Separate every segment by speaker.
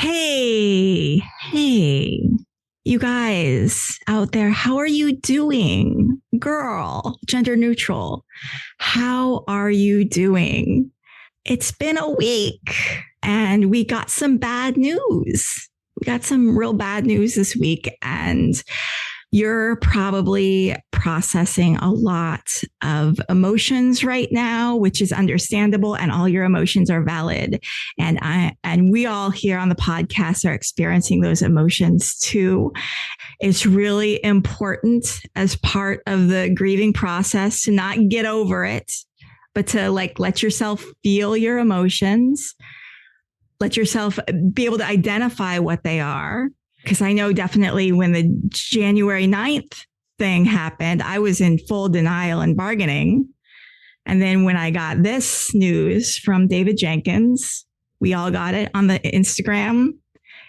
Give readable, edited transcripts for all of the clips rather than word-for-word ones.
Speaker 1: Hey, you guys out there, how are you doing? Girl, gender neutral, how are you doing? It's been a week and we got some bad news. We got some real bad news this week, and you're probably processing a lot of emotions right now, which is understandable, and all your emotions are valid. And we all here on the podcast are experiencing those emotions too. It's really important as part of the grieving process to not get over it, but to let yourself feel your emotions, let yourself be able to identify what they are. Because I know definitely when the January 9th thing happened, I was in full denial and bargaining. And then when I got this news from David Jenkins, we all got it on the Instagram.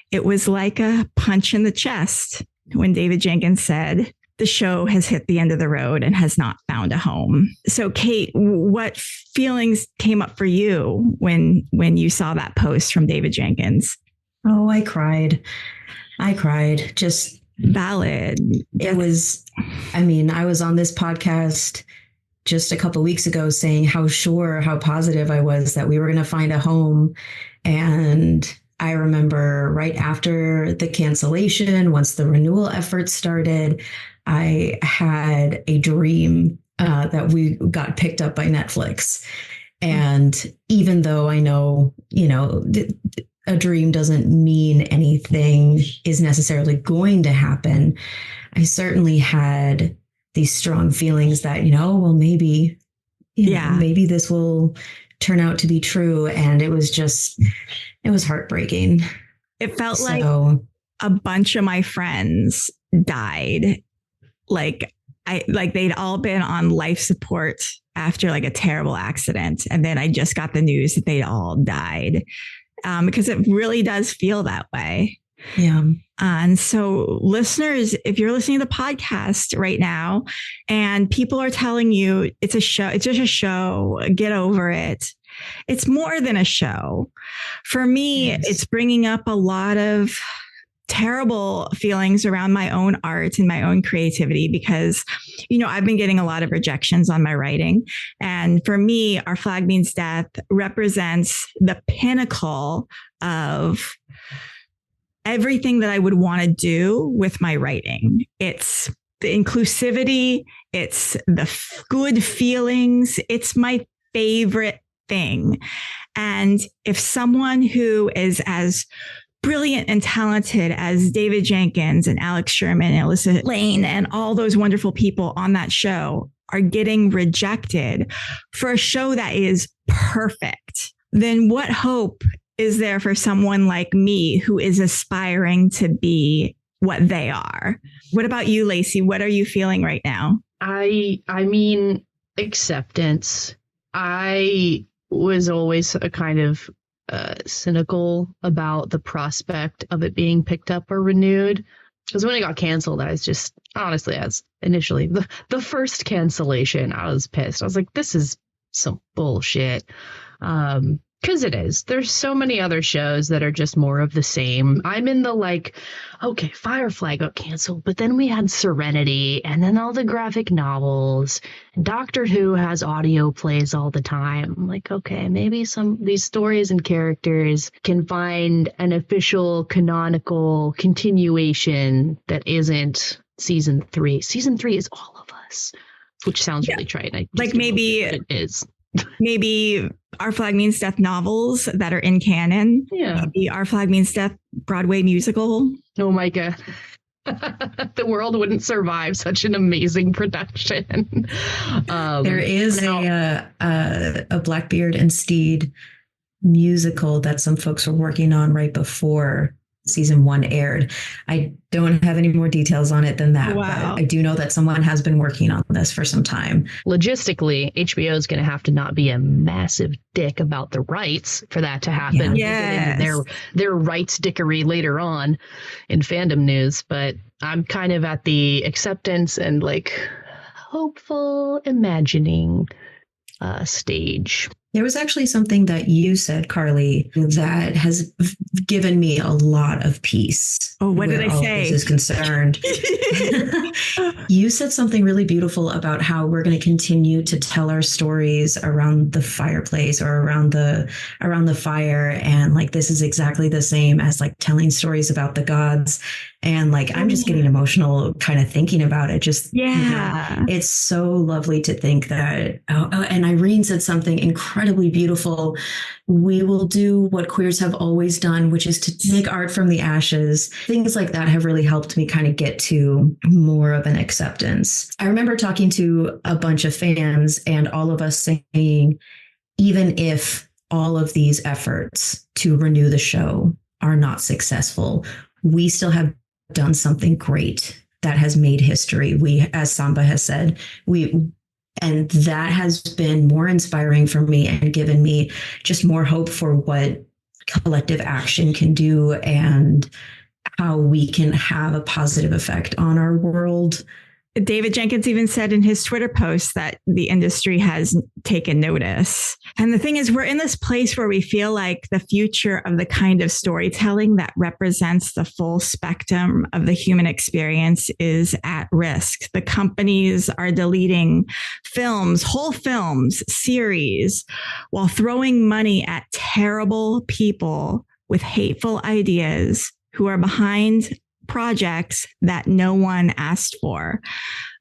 Speaker 1: It was like a punch in the chest when David Jenkins said, the show has hit the end of the road and has not found a home. So Kate, what feelings came up for you when you saw that post from David Jenkins?
Speaker 2: Oh, I cried. Just
Speaker 1: valid.
Speaker 2: It was, I was on this podcast just a couple of weeks ago saying how positive I was that we were going to find a home. And I remember right after the cancellation, once the renewal efforts started, I had a dream that we got picked up by Netflix. And even though I know, a dream doesn't mean anything is necessarily going to happen, I certainly had these strong feelings that, maybe, maybe this will turn out to be true. And it was heartbreaking.
Speaker 1: It felt like a bunch of my friends died. They'd all been on life support after a terrible accident. And then I just got the news that they'd all died. Because it really does feel that way.
Speaker 2: Yeah.
Speaker 1: And so listeners, if you're listening to the podcast right now and people are telling you it's a show, it's just a show, get over it. It's more than a show. For me, yes. It's bringing up a lot of terrible feelings around my own art and my own creativity because, I've been getting a lot of rejections on my writing. And for me, Our Flag Means Death represents the pinnacle of everything that I would want to do with my writing. It's the inclusivity. It's the good feelings. It's my favorite thing. And if someone who is as brilliant and talented as David Jenkins and Alex Sherman and Alyssa Lane and all those wonderful people on that show are getting rejected for a show that is perfect, then what hope is there for someone like me who is aspiring to be what they are? What about you, Lacey? What are you feeling right now?
Speaker 3: I mean, acceptance. I was always a kind of cynical about the prospect of it being picked up or renewed. Because when it got canceled, I was just, honestly, as initially the first cancellation, I was pissed. I was like, this is some bullshit. Because it is. There's so many other shows that are just more of the same. I'm in the okay, Firefly got canceled, but then we had Serenity and then all the graphic novels. And Doctor Who has audio plays all the time. I'm like, okay, maybe these stories and characters can find an official canonical continuation that isn't season 3. Season 3 is all of us, which sounds really trite.
Speaker 1: Maybe
Speaker 3: it is.
Speaker 1: Maybe Our Flag Means Death novels that are in canon.
Speaker 3: Yeah.
Speaker 1: Maybe Our Flag Means Death Broadway musical.
Speaker 3: Oh my God. The world wouldn't survive such an amazing production.
Speaker 2: There is a Blackbeard and Stede musical that some folks were working on right before season 1 aired. I don't have any more details on it than that.
Speaker 1: Wow.
Speaker 2: But I do know that someone has been working on this for some time.
Speaker 3: Logistically, HBO is going to have to not be a massive dick about the rights for that to happen.
Speaker 1: Yeah.
Speaker 3: Yes. Their rights dickery later on in fandom news. But I'm kind of at the acceptance and hopeful imagining stage.
Speaker 2: There was actually something that you said, Carly, that has given me a lot of peace.
Speaker 1: Oh, what did I say?
Speaker 2: This is concerned. You said something really beautiful about how we're going to continue to tell our stories around the fireplace or around the fire, and like this is exactly the same as like telling stories about the gods. And like I'm just getting emotional kind of thinking about it. Just it's so lovely to think that. And Irene said something incredibly beautiful. We will do what queers have always done, which is to make art from the ashes. Things like that have really helped me kind of get to more of an acceptance. I remember talking to a bunch of fans and all of us saying, even if all of these efforts to renew the show are not successful, we still have done something great that has made history. We, as Samba has said, and that has been more inspiring for me and given me just more hope for what collective action can do and how we can have a positive effect on our world.
Speaker 1: David Jenkins even said in his Twitter post that the industry has taken notice. And the thing is, we're in this place where we feel like the future of the kind of storytelling that represents the full spectrum of the human experience is at risk. The companies are deleting films, whole films, series, while throwing money at terrible people with hateful ideas who are behind projects that no one asked for.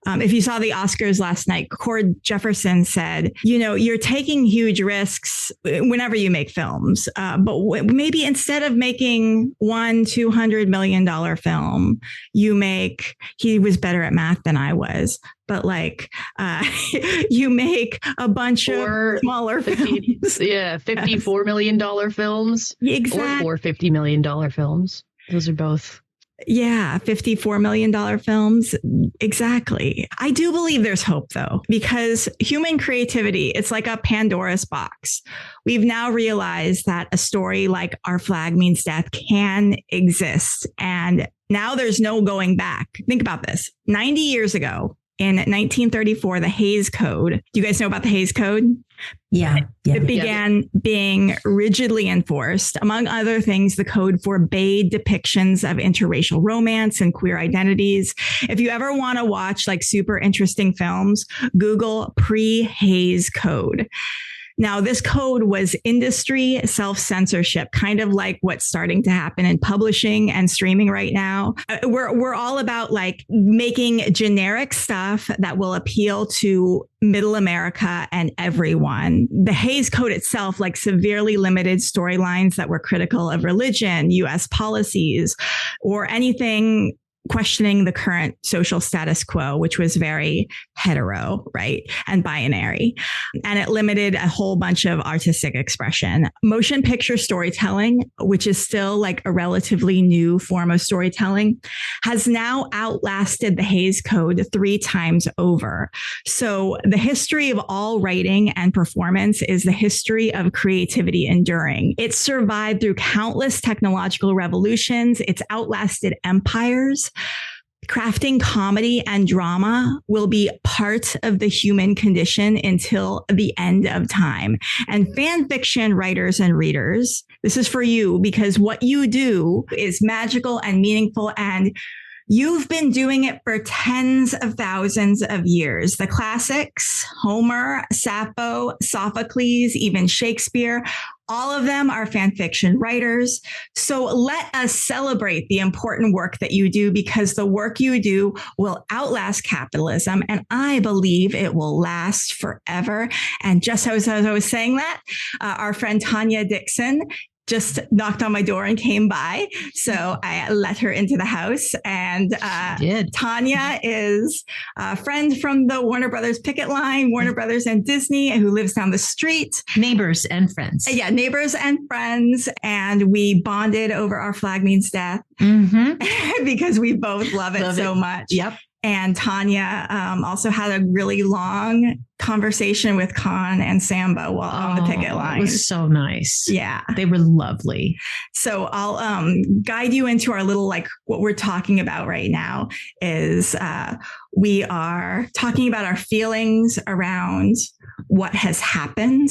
Speaker 1: If you saw the Oscars last night, Cord Jefferson said, you're taking huge risks whenever you make films. But maybe instead of making $200 million film, he was better at math than I was, but you make a bunch of smaller films.
Speaker 3: Yeah, $54 million films.
Speaker 1: Exactly.
Speaker 3: Or $50 million films. Those are both.
Speaker 1: Yeah, $54 million films. Exactly. I do believe there's hope, though, because human creativity, it's like a Pandora's box. We've now realized that a story like Our Flag Means Death can exist. And now there's no going back. Think about this. 90 years ago, in 1934, the Hays Code. Do you guys know about the Hays Code?
Speaker 2: Yeah.
Speaker 1: It began being rigidly enforced. Among other things, the code forbade depictions of interracial romance and queer identities. If you ever want to watch super interesting films, Google pre-Hays Code. Now, this code was industry self-censorship, kind of like what's starting to happen in publishing and streaming right now. We're all about making generic stuff that will appeal to middle America and everyone. The Hays Code itself severely limited storylines that were critical of religion, U.S. policies, or anything questioning the current social status quo, which was very hetero, right, and binary. And it limited a whole bunch of artistic expression. Motion picture storytelling, which is still a relatively new form of storytelling, has now outlasted the Hays Code 3 times over. So the history of all writing and performance is the history of creativity enduring. It survived through countless technological revolutions. It's outlasted empires. Crafting comedy and drama will be part of the human condition until the end of time. And fan fiction writers and readers, this is for you, because what you do is magical and meaningful, and you've been doing it for tens of thousands of years. The classics, Homer, Sappho, Sophocles, even Shakespeare, all of them are fan fiction writers. So let us celebrate the important work that you do, because the work you do will outlast capitalism. And I believe it will last forever. And just as I was saying that, our friend Tanya Dixon just knocked on my door and came by. So I let her into the house. And Tanya is a friend from the Warner Brothers picket line, Warner Brothers and Disney, who lives down the street.
Speaker 4: Neighbors and friends.
Speaker 1: Yeah, neighbors and friends. And we bonded over Our Flag Means Death because we both love it so much.
Speaker 4: Yep.
Speaker 1: And Tanya also had a really long conversation with Khan and Samba while on the picket line.
Speaker 4: It was so nice.
Speaker 1: Yeah.
Speaker 4: They were lovely.
Speaker 1: So I'll guide you into our little, like, what we're talking about right now is we are talking about our feelings around what has happened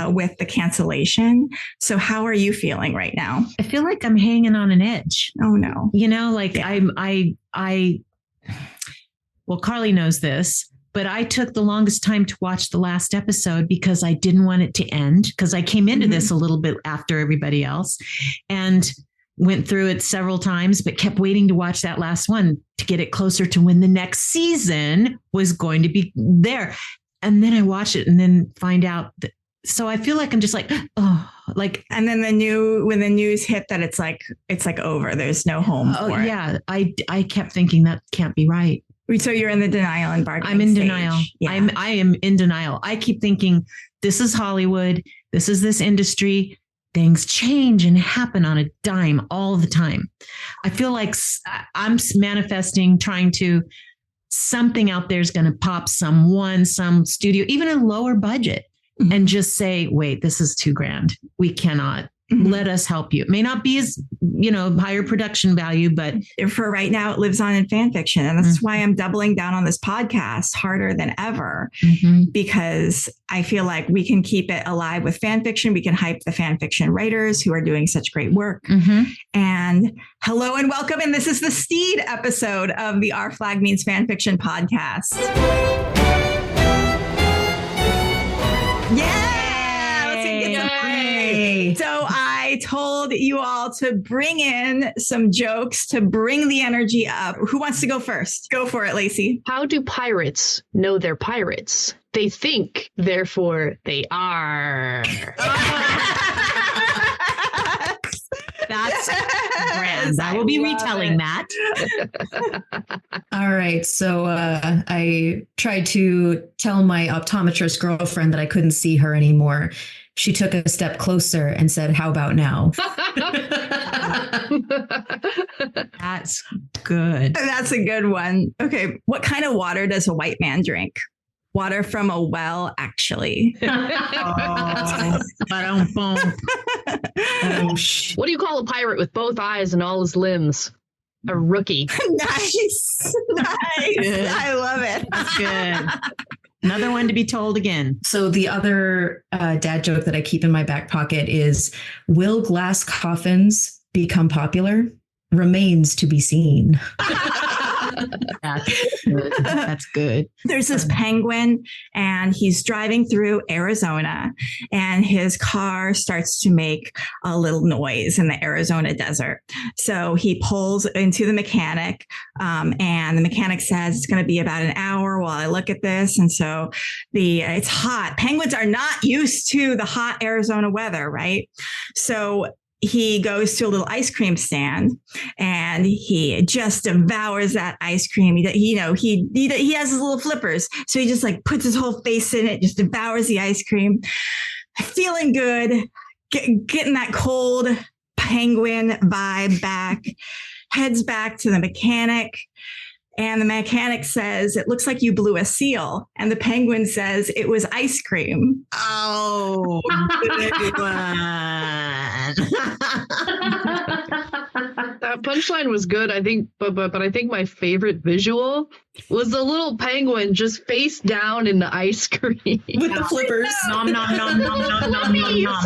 Speaker 1: with the cancellation. So how are you feeling right now?
Speaker 4: I feel like I'm hanging on an edge.
Speaker 1: Oh no.
Speaker 4: You know, like well, Carly knows this, but I took the longest time to watch the last episode because I didn't want it to end, because I came into this a little bit after everybody else and went through it several times, but kept waiting to watch that last one to get it closer to when the next season was going to be there. And then I watch it and then find out that, so I feel like I'm just like, oh, like,
Speaker 1: and then when the news hit that it's like over, there's no home for it.
Speaker 4: Yeah. I kept thinking that can't be right.
Speaker 1: So you're in the denial and bargaining
Speaker 4: I'm in
Speaker 1: stage.
Speaker 4: denial.
Speaker 1: Yeah.
Speaker 4: I am in denial. I keep thinking this is Hollywood. This is this industry. Things change and happen on a dime all the time. I feel like I'm manifesting, trying to, something out there is going to pop some studio, even a lower budget, and just say, wait, this is $2,000. We cannot. Let us help you. It may not be as, higher production value, but
Speaker 1: for right now, it lives on in fan fiction. And that's why I'm doubling down on this podcast harder than ever, because I feel like we can keep it alive with fan fiction. We can hype the fan fiction writers who are doing such great work. And hello and welcome. And this is the Stede episode of the Our Flag Means Fan Fiction podcast. Yeah, let's get some play. So I told you all to bring in some jokes to bring the energy up. Who wants to go first? Go for it, Lacey.
Speaker 3: How do pirates know they're pirates? They think, therefore they are.
Speaker 4: That's grand. I will be retelling that.
Speaker 2: All right. So I tried to tell my optometrist girlfriend that I couldn't see her anymore. She took a step closer and said, "How about now?"
Speaker 4: That's good.
Speaker 1: That's a good one. Okay. What kind of water does a white man drink? Water from a well, actually.
Speaker 3: What do you call a pirate with both eyes and all his limbs? A rookie.
Speaker 1: Nice. I love it.
Speaker 4: That's good. Another one to be told again.
Speaker 2: So the other dad joke that I keep in my back pocket is, will glass coffins become popular? Remains to be seen.
Speaker 4: That's good. That's good.
Speaker 1: There's this penguin and he's driving through Arizona and his car starts to make a little noise in the Arizona desert. So he pulls into the mechanic and the mechanic says it's going to be about an hour while I look at this. And so it's hot. Penguins are not used to the hot Arizona weather, right? So he goes to a little ice cream stand and he just devours that ice cream. He has his little flippers. So he just like puts his whole face in it, just devours the ice cream. Feeling good, getting that cold penguin vibe back, heads back to the mechanic. And the mechanic says, "It looks like you blew a seal." And the penguin says, "It was ice cream."
Speaker 4: Oh, good one.
Speaker 3: That punchline was good, I think, but I think my favorite visual was the little penguin just face down in the ice cream
Speaker 2: With the flippers.
Speaker 4: Nom, nom, nom, nom, nom, nom, nom, nom.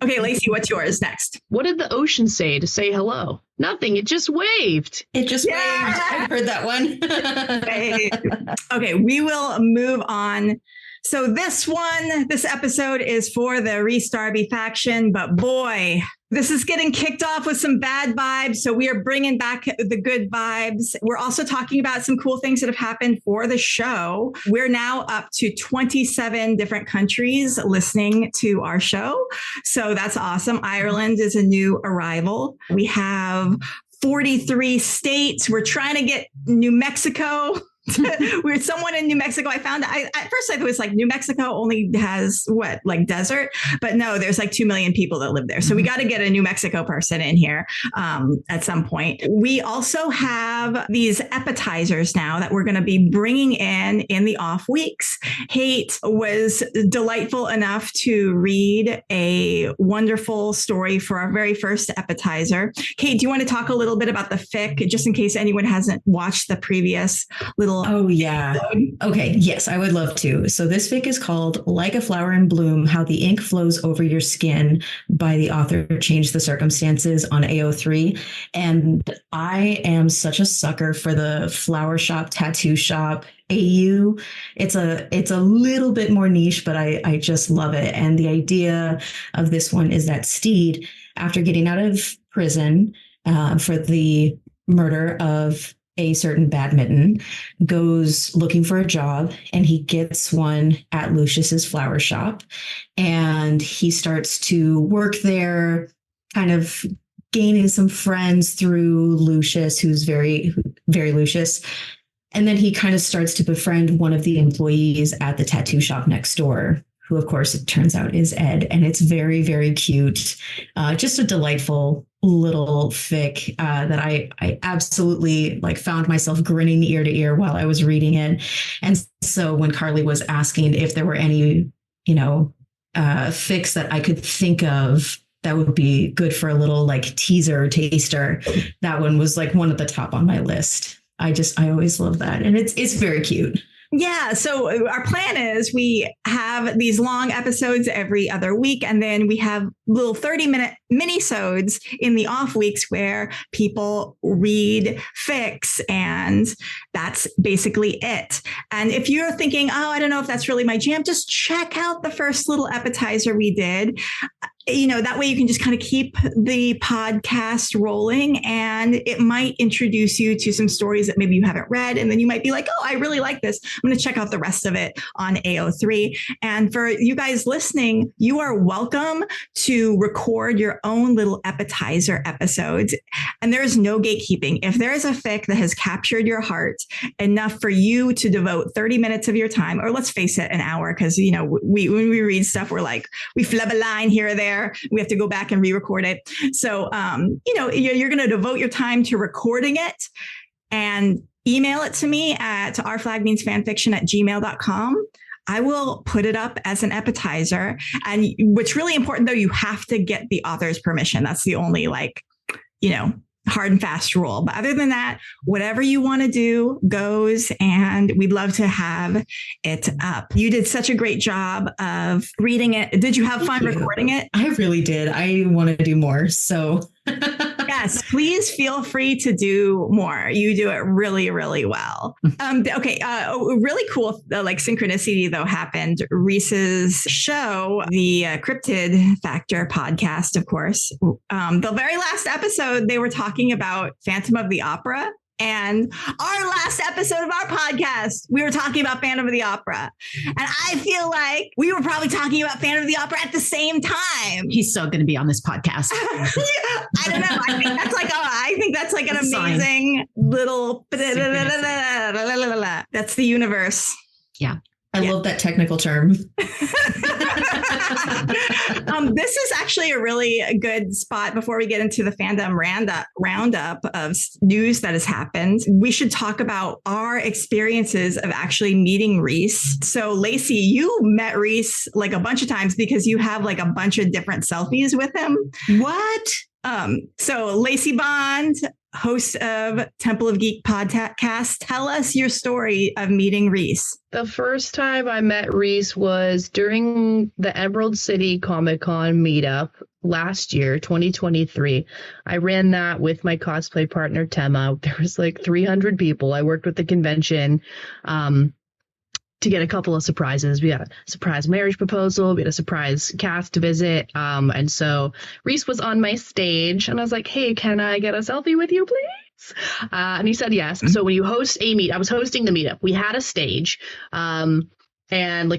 Speaker 1: Okay, Lacey, what's yours next?
Speaker 3: What did the ocean say to say hello? Nothing. It just waved.
Speaker 2: It just waved. I've heard that one.
Speaker 1: Okay, we will move on. So this episode is for the Rhys Darby faction, but boy, this is getting kicked off with some bad vibes. So we are bringing back the good vibes. We're also talking about some cool things that have happened for the show. We're now up to 27 different countries listening to our show. So that's awesome. Ireland is a new arrival. We have 43 states. We're trying to get New Mexico We're someone in New Mexico. I found at first I thought it was like New Mexico only has what, like desert, but no, there's like 2 million people that live there. So we got to get a New Mexico person in here at some point. We also have these appetizers now that we're going to be bringing in the off weeks. Kate was delightful enough to read a wonderful story for our very first appetizer. Kate, do you want to talk a little bit about the fic, just in case anyone hasn't watched the previous little...
Speaker 2: Oh, yeah. Okay. Yes, I would love to. So this fic is called Like a Flower in Bloom, How the Ink Flows Over Your Skin by the author Change the Circumstances on AO3. And I am such a sucker for the flower shop, tattoo shop, AU. It's a little bit more niche, but I just love it. And the idea of this one is that Stede, after getting out of prison for the murder of a certain badminton, goes looking for a job, and he gets one at Lucius's flower shop, and he starts to work there, kind of gaining some friends through Lucius, who's very, very Lucius. And then he kind of starts to befriend one of the employees at the tattoo shop next door, who, of course, it turns out is Ed. And it's very, very cute. Just a delightful little fic that I absolutely found myself grinning ear to ear while I was reading it. And so when Carly was asking if there were any, fics that I could think of that would be good for a little teaser taster, that one was one at the top on my list. I always love that. And it's very cute.
Speaker 1: Yeah. So our plan is we have these long episodes every other week, and then we have little 30-minute mini-sodes in the off weeks where people read fics, and that's basically it. And if you're thinking, oh, I don't know if that's really my jam, just check out the first little appetizer we did. That way you can just kind of keep the podcast rolling, and it might introduce you to some stories that maybe you haven't read. And then you might be like, oh, I really like this. I'm going to check out the rest of it on AO3. And for you guys listening, you are welcome to record your own little appetizer episodes. And there is no gatekeeping. If there is a fic that has captured your heart enough for you to devote 30 minutes of your time, or let's face it, an hour, because, when we read stuff, we're like, we flub a line here or there. We have to go back and re-record it. So, you're going to devote your time to recording it and email it to me at ourflagmeansfanfiction@gmail.com. I will put it up as an appetizer. And what's really important, though, you have to get the author's permission. That's the only hard and fast rule. But other than that, whatever you want to do goes, and we'd love to have it up. You did such a great job of reading it. Did you have fun recording it?
Speaker 2: I really did. I want to do more. So
Speaker 1: yes, please feel free to do more. You do it really, really well. Okay. Really cool, synchronicity though happened. Rhys's show, the Cryptid Factor podcast, of course. The very last episode, they were talking about Phantom of the Opera. And our last episode of our podcast, we were talking about Phantom of the Opera. And I feel like we were probably talking about Phantom of the Opera at the same time.
Speaker 4: He's still going to be on this podcast.
Speaker 1: I don't know. I think that's an amazing little... That's the universe.
Speaker 2: Yeah. I love that technical term.
Speaker 1: This is actually a really good spot before we get into the fandom roundup of news that has happened. We should talk about our experiences of actually meeting Rhys. So Lacey, you met Rhys a bunch of times because you have a bunch of different selfies with him.
Speaker 4: What?
Speaker 1: So Lacey Bond, host of Temple of Geek podcast, tell us your story of meeting Rhys.
Speaker 3: The first time I met Rhys was during the Emerald City Comic-Con meetup last year, 2023. I ran that with my cosplay partner, Tema. There was 300 people. I worked with the convention to get a couple of surprises. We had a surprise marriage proposal. We had a surprise cast visit. And so Rhys was on my stage, and I was like, hey, can I get a selfie with you, please? And he said yes. So when you host a meet, I was hosting the meetup. We had a stage. And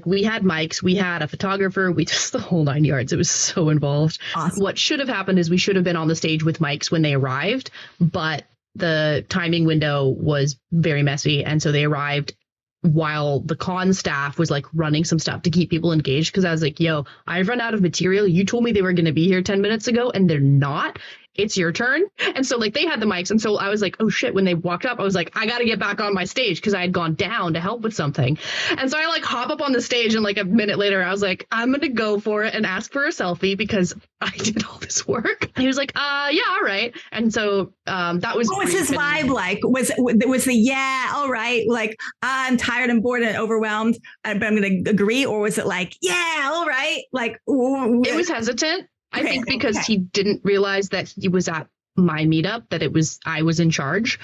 Speaker 3: we had mics, we had a photographer, we just the whole 9 yards. It was so involved.
Speaker 1: Awesome.
Speaker 3: What should have happened is we should have been on the stage with mics when they arrived, but the timing window was very messy. And so they arrived while the con staff was like running some stuff to keep people engaged. Cause I was like, yo, I've run out of material. You told me they were going to be here 10 minutes ago and they're not. It's your turn. And so like they had the mics. And so I was like, oh shit, when they walked up, I was like, I got to get back on my stage because I had gone down to help with something. And so I like hop up on the stage and like a minute later, I was like, I'm going to go for it and ask for a selfie because I did all this work. And he was like, yeah, all right. And so that was.
Speaker 1: What was his vibe like? Was the, yeah, all right. Like, I'm tired and bored and overwhelmed, but I'm going to agree. Or was it like, yeah, all right. Like,
Speaker 3: it was hesitant. I think because he didn't realize that he was at my meetup, that I was in charge.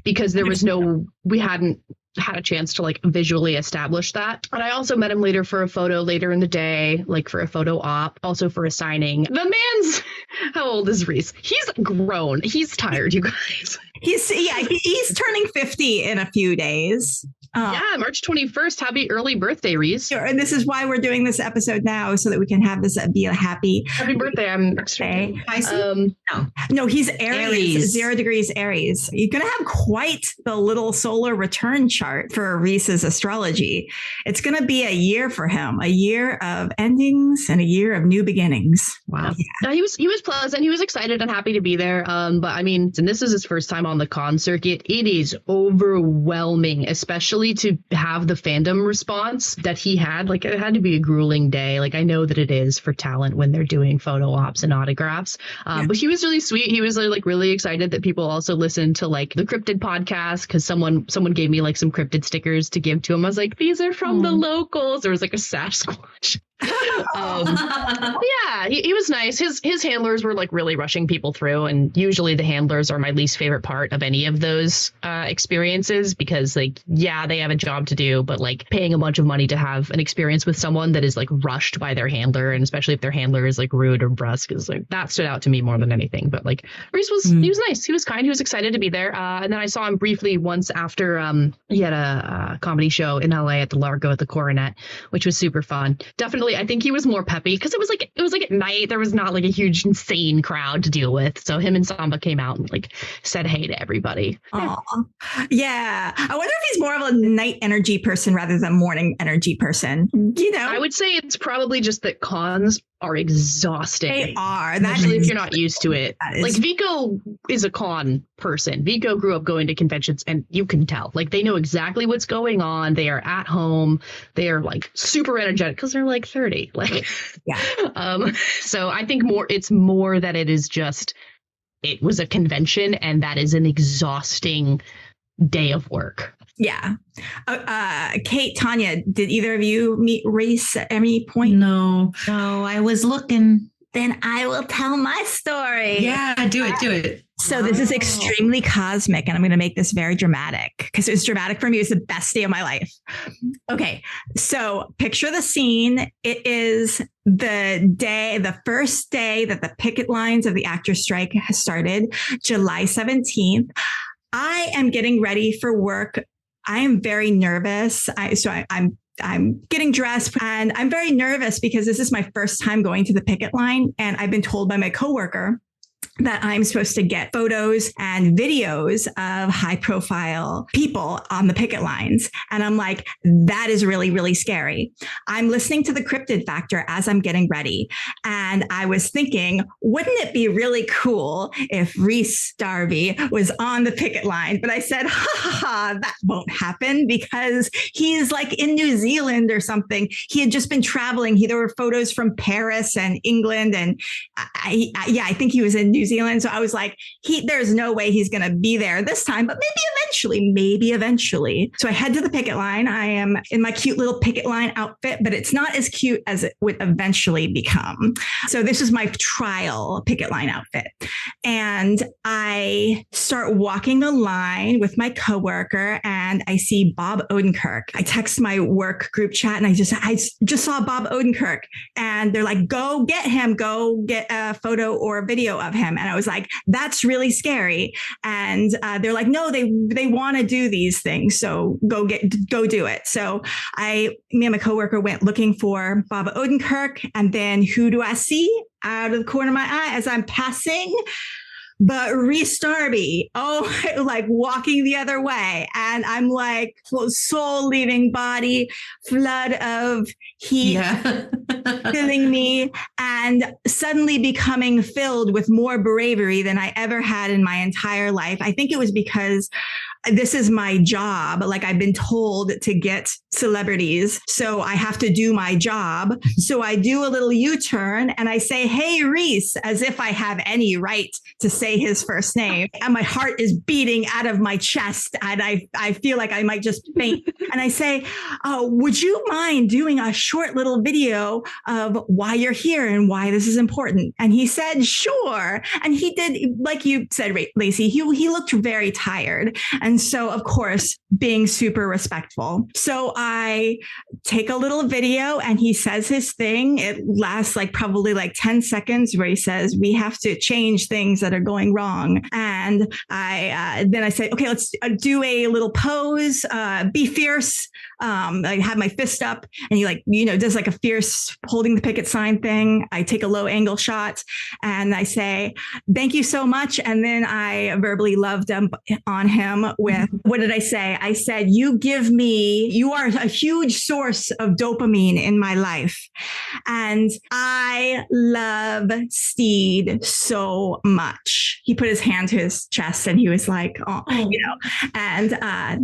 Speaker 3: Because there was we hadn't had a chance to like visually establish that. And I also met him later for a photo later in the day, like for a photo op, also for a signing. The man's, how old is Rhys? He's grown. He's tired, you guys.
Speaker 1: He's turning 50 in a few days.
Speaker 3: Yeah, March 21st. Happy early birthday, Rhys.
Speaker 1: And this is why we're doing this episode now, so that we can have this be a happy
Speaker 3: birthday. I'm extremely.
Speaker 1: No, he's Aries. 0 degrees Aries. You're going to have quite the little solar return chart for Rhys's astrology. It's going to be a year for him, a year of endings and a year of new beginnings.
Speaker 3: Wow. Yeah. He was pleasant. He was excited and happy to be there. But I mean, and this is his first time on the con circuit. It is overwhelming, especially to have the fandom response that he had. Like, it had to be a grueling day. Like, I know that it is for talent when they're doing photo ops and autographs. But he was really sweet. He was like really excited that people also listened to like the Cryptid podcast, because someone gave me like some Cryptid stickers to give to him. I was like, these are from the locals. There was like a Sasquatch. Yeah, he was nice. His handlers were like really rushing people through, and usually the handlers are my least favorite part of any of those experiences, because like, yeah, they have a job to do, but like paying a bunch of money to have an experience with someone that is like rushed by their handler, and especially if their handler is like rude or brusque, is like, that stood out to me more than anything. But like, Rhys was he was nice, he was kind, he was excited to be there. And then I saw him briefly once after he had a comedy show in LA at the Largo at the Coronet, which was super fun. Definitely, I think he was more peppy because it was like at night. There was not like a huge insane crowd to deal with. So him and Samba came out and like said hey to everybody.
Speaker 1: Yeah. I wonder if he's more of a night energy person rather than morning energy person. You know,
Speaker 3: I would say it's probably just that cons are exhausting.
Speaker 1: They are.
Speaker 3: Especially if you're not used to it. Like Vico is a con person. Vico grew up going to conventions, and you can tell. Like, they know exactly what's going on. They are at home. They are like super energetic because they're like 30. Like, yeah. So I think it's more that it is just, it was a convention, and that is an exhausting day of work.
Speaker 1: Yeah. Kate, Tanya, did either of you meet Rhys at any point?
Speaker 4: No, I was looking.
Speaker 1: Then I will tell my story.
Speaker 4: Yeah, do it.
Speaker 1: So this is extremely cosmic, and I'm going to make this very dramatic because it was dramatic for me. It was the best day of my life. Okay. So picture the scene. It is the first day that the picket lines of the actors' strike has started, July 17th. I am getting ready for work. I am very nervous. I'm getting dressed, and I'm very nervous because this is my first time going to the picket line. And I've been told by my coworker that I'm supposed to get photos and videos of high profile people on the picket lines. And I'm like, that is really, really scary. I'm listening to the Cryptid Factor as I'm getting ready. And I was thinking, wouldn't it be really cool if Rhys Darby was on the picket line? But I said, that won't happen because he's like in New Zealand or something. He had just been traveling. There were photos from Paris and England. And I think he was in New Zealand. So I was like, there's no way he's going to be there this time, but maybe eventually. So I head to the picket line. I am in my cute little picket line outfit, but it's not as cute as it would eventually become. So this is my trial picket line outfit. And I start walking the line with my coworker, and I see Bob Odenkirk. I text my work group chat, and I just saw Bob Odenkirk, and they're like, go get him, go get a photo or a video of him. And I was like, that's really scary. And they're like, no, they want to do these things. So go do it. So me and my coworker went looking for Bob Odenkirk. And then who do I see out of the corner of my eye as I'm passing? But Rhys Darby, like walking the other way. And I'm like, soul leaving body, flood of heat filling me, and suddenly becoming filled with more bravery than I ever had in my entire life. I think it was because this is my job. Like, I've been told to get celebrities, so I have to do my job. So I do a little U-turn and I say, "Hey, Rhys," as if I have any right to say his first name. And my heart is beating out of my chest and I feel like I might just faint. And I say, "Would you mind doing a short little video of why you're here and why this is important?" And he said, "Sure." And he did, like you said, Lacey, he looked very tired. And so, of course, being super respectful. So I take a little video and he says his thing. It lasts probably 10 seconds where he says, "We have to change things that are going wrong." And then I say, "Okay, let's do a little pose, be fierce." I have my fist up and he does a fierce holding the picket sign thing. I take a low angle shot and I say, "Thank you so much." And then I verbally loved on him with, what did I say? I said, "You are a huge source of dopamine in my life." And I love Stede so much. He put his hand to his chest and he was like, "Oh, And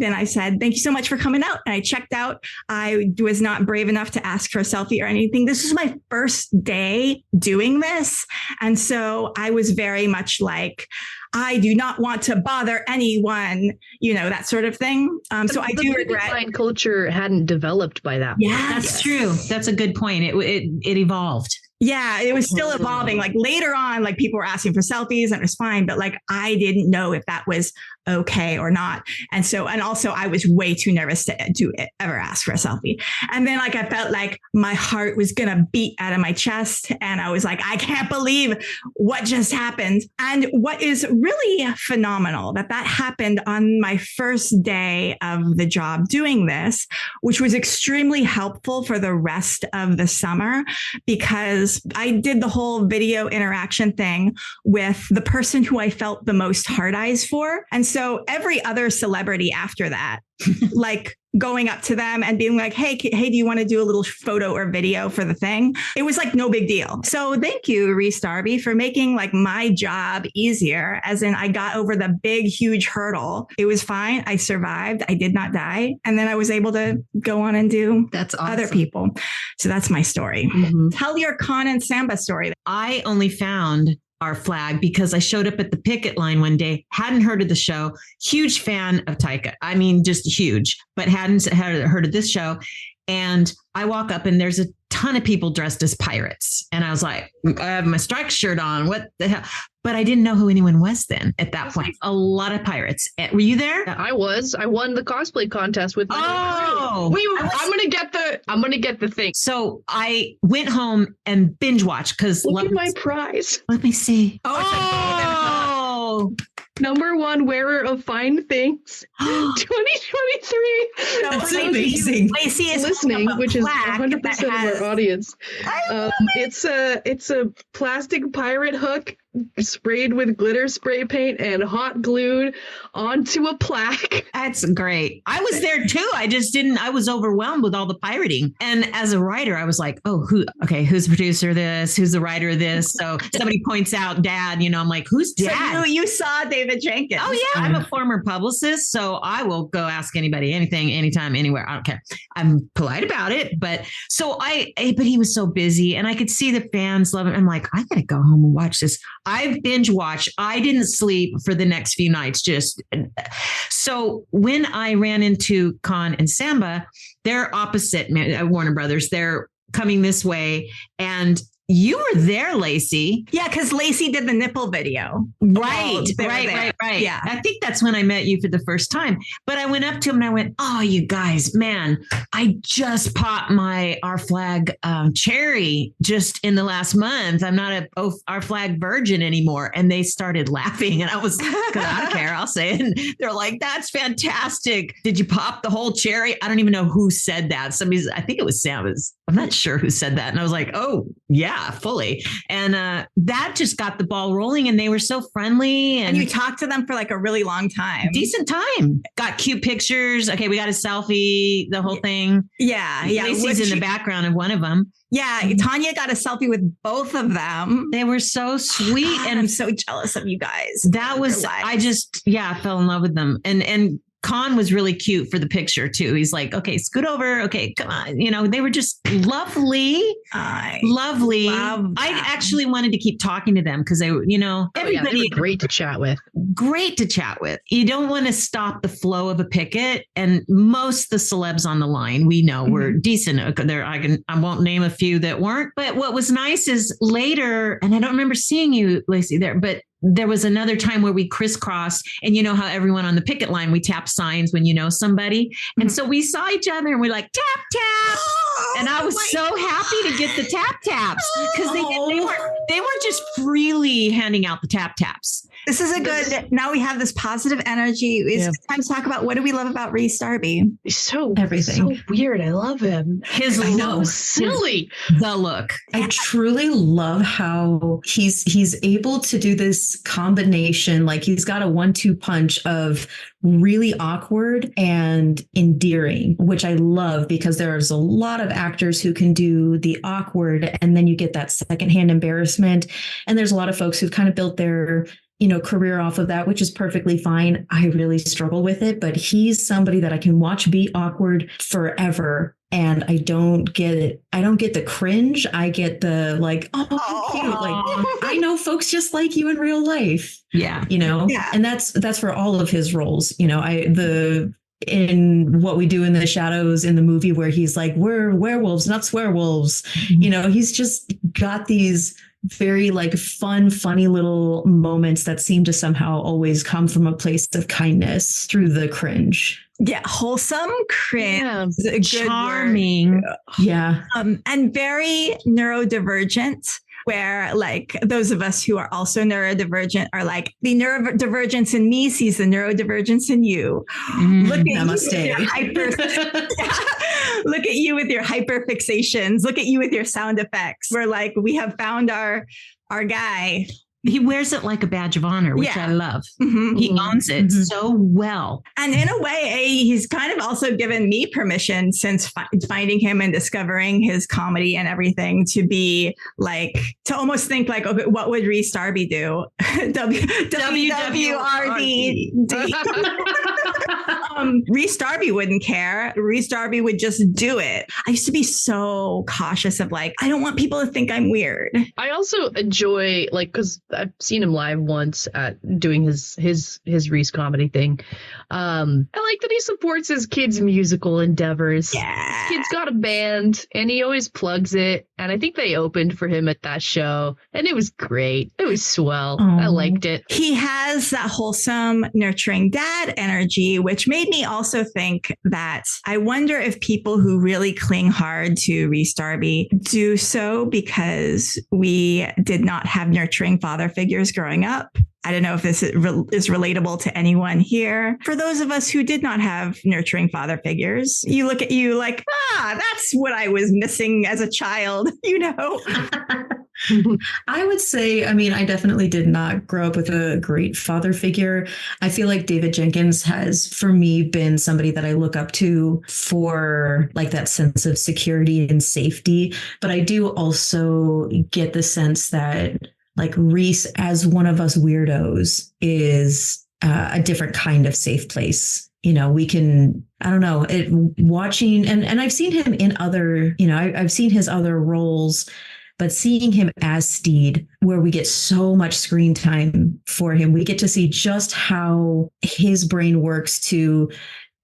Speaker 1: then I said, "Thank you so much for coming out." And I checked out. I was not brave enough to ask for a selfie or anything. This was my first day doing this. And so I was very much like, I do not want to bother anyone, that sort of thing. So I do regret.
Speaker 3: The culture hadn't developed by that.
Speaker 4: Yeah, that's true. That's a good point. It evolved.
Speaker 1: Yeah, it was still evolving. Later on, people were asking for selfies and it was fine, but I didn't know if that was okay or not. And also I was way too nervous to ever ask for a selfie. And then I felt like my heart was going to beat out of my chest. And I was like, I can't believe what just happened. And what is really phenomenal that happened on my first day of the job doing this, which was extremely helpful for the rest of the summer, because I did the whole video interaction thing with the person who I felt the most hard eyes for. And so every other celebrity after that, going up to them and being like, hey, do you want to do a little photo or video for the thing? It was no big deal. So thank you, Rhys Darby, for making my job easier. As in, I got over the big, huge hurdle. It was fine. I survived. I did not die. And then I was able to go on and do other people. So that's my story. Mm-hmm. Tell your Con and Samba story.
Speaker 4: I only found our flag because I showed up at the picket line one day, hadn't heard of the show, huge fan of Taika. I mean, just huge, but hadn't heard of this show. And I walk up and there's a ton of people dressed as pirates. And I was like, I have my strike shirt on. What the hell? But I didn't know who anyone was then at that point. A lot of pirates. Were you there?
Speaker 3: I was. I won the cosplay contest with my I'm gonna get the thing.
Speaker 4: So I went home and binge watched because
Speaker 3: look at my prize.
Speaker 4: Let me see.
Speaker 3: Number one wearer of fine things, 2023.
Speaker 4: That's amazing.
Speaker 3: Lacey is listening, which is 100% of our audience. It's a plastic pirate hook sprayed with glitter spray paint and hot glued onto a plaque.
Speaker 4: That's great. I was there too. I was overwhelmed with all the pirating. And as a writer, I was like, who's the producer of this? Who's the writer of this? So somebody points out Dad, I'm like, who's Dad?
Speaker 1: So you saw David Jenkins.
Speaker 4: Oh yeah. I'm a former publicist. So I will go ask anybody, anything, anytime, anywhere. I don't care. I'm polite about it. But he was so busy and I could see the fans love it. I'm like, I got to go home and watch this. I've binge watched. I didn't sleep for the next few nights. So when I ran into Con and Samba, they're opposite Warner Brothers. They're coming this way. And you were there, Lacey.
Speaker 1: Yeah, because Lacey did the nipple video.
Speaker 4: Right.
Speaker 1: Yeah.
Speaker 4: I think that's when I met you for the first time. But I went up to him and I went, "Oh, you guys, man, I just popped my Our Flag cherry just in the last month. I'm not a Our Flag virgin anymore." And they started laughing. And I was, because I don't care, I'll say it. And they're like, "That's fantastic. Did you pop the whole cherry?" I don't even know who said that. I think it was Sam. I'm not sure who said that. And I was like, oh, yeah, fully. And that just got the ball rolling, and they were so friendly.
Speaker 1: And you talked to them for like a really long time.
Speaker 4: Decent time. Got cute pictures. Okay, we got a selfie, the whole thing.
Speaker 1: Yeah.
Speaker 4: Lacey's in the background of one of them.
Speaker 1: Yeah, Tanya got a selfie with both of them.
Speaker 4: They were so sweet.
Speaker 1: God,
Speaker 4: and
Speaker 1: I'm so jealous of you guys.
Speaker 4: That was, I fell in love with them. And Con was really cute for the picture too. He's like, okay, scoot over. Okay, come on. They were just lovely. Lovely. I actually wanted to keep talking to them because they were, everybody
Speaker 3: they were great to chat with.
Speaker 4: Great to chat with. You don't want to stop the flow of a picket. And most of the celebs on the line, we know were decent. I won't name a few that weren't. But what was nice is later, and I don't remember seeing you, Lacey, there, but there was another time where we crisscrossed, and you know how everyone on the picket line, we tap signs when you know somebody. And so we saw each other and we're like, tap, tap. And I was so happy to get the tap taps because they weren't just freely handing out the tap taps.
Speaker 1: This is now we have this positive energy. It's time to talk about what do we love about Rhys Darby?
Speaker 3: He's
Speaker 2: everything.
Speaker 3: So weird. I love him.
Speaker 4: His look.
Speaker 3: Silly.
Speaker 4: The look.
Speaker 2: I truly love how he's able to do this combination. Like he's got a 1-2 punch of really awkward and endearing, which I love because there's a lot of actors who can do the awkward and then you get that secondhand embarrassment. And there's a lot of folks who've kind of built their career off of that, which is perfectly fine. I really struggle with it, but he's somebody that I can watch be awkward forever. And I don't get it. I don't get the cringe. I get the like, oh, cute. Like, I know folks just like you in real life.
Speaker 4: Yeah.
Speaker 1: Yeah.
Speaker 2: And that's for all of his roles. In What We Do in the Shadows in the movie where he's like, we're werewolves, not swearwolves.
Speaker 1: Mm-hmm.
Speaker 2: He's just got these very like fun, funny little moments that seem to somehow always come from a place of kindness through the cringe.
Speaker 1: Yeah, wholesome cringe.
Speaker 3: Yeah.
Speaker 1: Is a good
Speaker 4: Charming.
Speaker 1: Word.
Speaker 2: Yeah.
Speaker 1: And very neurodivergent, where like those of us who are also neurodivergent are like the neurodivergence in me sees the neurodivergence in you. Look at look at you with your hyperfixations. Look at you with your sound effects. We're like, we have found our guy.
Speaker 4: He wears it like a badge of honor, which I love.
Speaker 1: Mm-hmm.
Speaker 4: He owns it so well.
Speaker 1: And in a way, he's kind of also given me permission since finding him and discovering his comedy and everything to be like, to almost think like, okay, what would Rhys Darby do? WWRD. Rhys Darby wouldn't care. Rhys Darby would just do it. I used to be so cautious of like, I don't want people to think I'm weird.
Speaker 3: I also enjoy because I've seen him live once at doing his Rhys comedy thing. I like that he supports his kids' musical endeavors.
Speaker 1: Yeah.
Speaker 3: His kid's got a band and he always plugs it. And I think they opened for him at that show and it was great. It was swell. I liked it.
Speaker 1: He has that wholesome, nurturing dad energy, which made me also think that I wonder if people who really cling hard to Rhys Darby do so because we did not have nurturing father figures growing up. I don't know if this is relatable to anyone here. For those of us who did not have nurturing father figures, you look at you like, that's what I was missing as a child,
Speaker 2: I would say, I definitely did not grow up with a great father figure. I feel like David Jenkins has, for me, been somebody that I look up to for like that sense of security and safety. But I do also get the sense that like Rhys, as one of us weirdos, is a different kind of safe place. We can, I don't know, watching, and I've seen him in other, I've seen his other roles, but seeing him as Stede, where we get so much screen time for him, we get to see just how his brain works to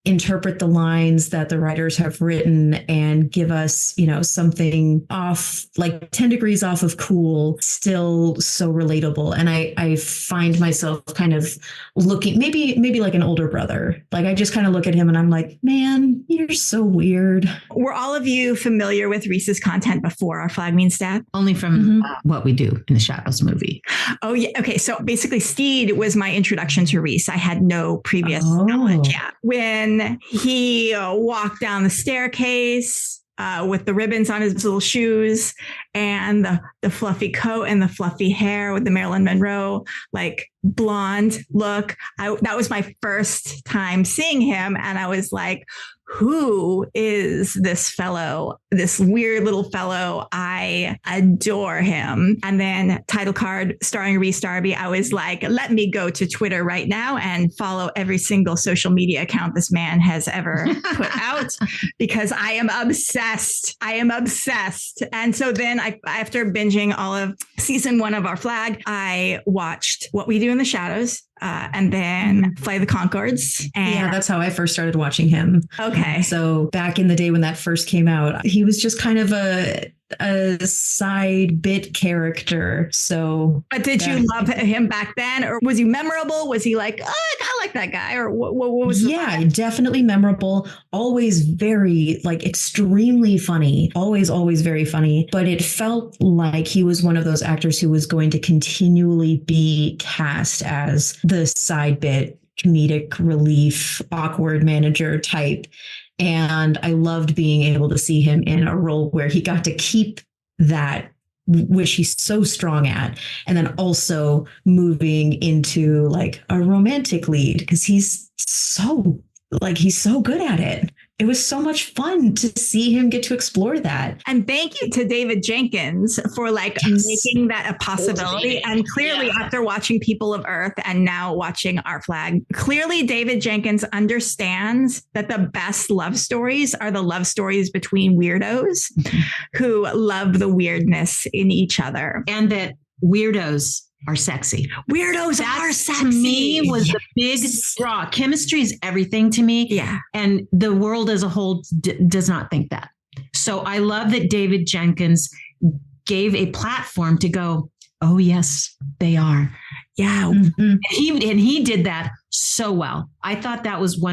Speaker 2: interpret the lines that the writers have written and give us, something off, like 10 degrees off of cool, still so relatable. And I find myself kind of looking, maybe like an older brother. Like I just kind of look at him and I'm like, man, you're so weird.
Speaker 1: Were all of you familiar with Rhys's content before our Flag Means Stat?
Speaker 4: Only from What We Do in the Shadows movie.
Speaker 1: Oh, yeah. Okay. So basically Stede was my introduction to Rhys. I had no previous knowledge. Yeah. When he walked down the staircase with the ribbons on his little shoes and the fluffy coat and the fluffy hair with the Marilyn Monroe, like blonde look. That was my first time seeing him. And I was like, who is this fellow, this weird little fellow? I adore him. And then title card starring Rhys Darby. I was like, let me go to Twitter right now and follow every single social media account this man has ever put out, because I am obsessed. I am obsessed. And so then after binging all of season 1 of Our Flag, I watched What We Do in the Shadows. And then Flight of the Conchords. And
Speaker 2: yeah, that's how I first started watching him.
Speaker 1: Okay.
Speaker 2: So back in the day when that first came out, he was just kind of a side bit character. So,
Speaker 1: but did you love him back then, or was he memorable? Was he like, oh, I kind of like that guy, or what was?
Speaker 2: Yeah, definitely memorable. Always very extremely funny. Always very funny. But it felt like he was one of those actors who was going to continually be cast as the side bit, comedic relief, awkward manager type. And I loved being able to see him in a role where he got to keep that, which he's so strong at, and then also moving into like a romantic lead, because he's so good at it. It was so much fun to see him get to explore that.
Speaker 1: And thank you to David Jenkins for making that a possibility. And clearly after watching People of Earth and now watching Our Flag, clearly David Jenkins understands that the best love stories are the love stories between weirdos who love the weirdness in each other.
Speaker 4: And that weirdos are sexy.
Speaker 1: Weirdos are sexy.
Speaker 4: To me was the big draw. Chemistry is everything to me.
Speaker 1: Yeah.
Speaker 4: And the world as a whole does not think that. So I love that David Jenkins gave a platform to go, oh yes, they are. Yeah. Mm-hmm. He did that so well. I thought that was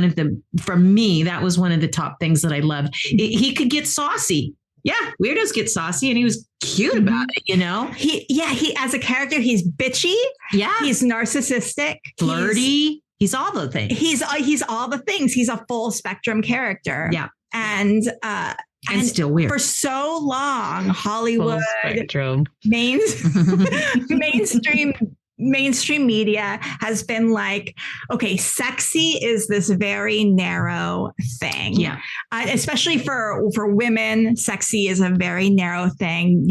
Speaker 4: for me, that was one of the top things that I loved. He could get saucy. Yeah, weirdos get saucy, and he was cute about it, you know?
Speaker 1: He as a character, he's bitchy.
Speaker 4: Yeah.
Speaker 1: He's narcissistic.
Speaker 4: Flirty. He's all the things.
Speaker 1: He's all the things. He's a full spectrum character.
Speaker 4: Yeah.
Speaker 1: And
Speaker 4: still weird.
Speaker 1: For so long, Hollywood, mainstream media has been like, okay, sexy is this very narrow thing.
Speaker 4: Yeah.
Speaker 1: Especially for women, sexy is a very narrow thing.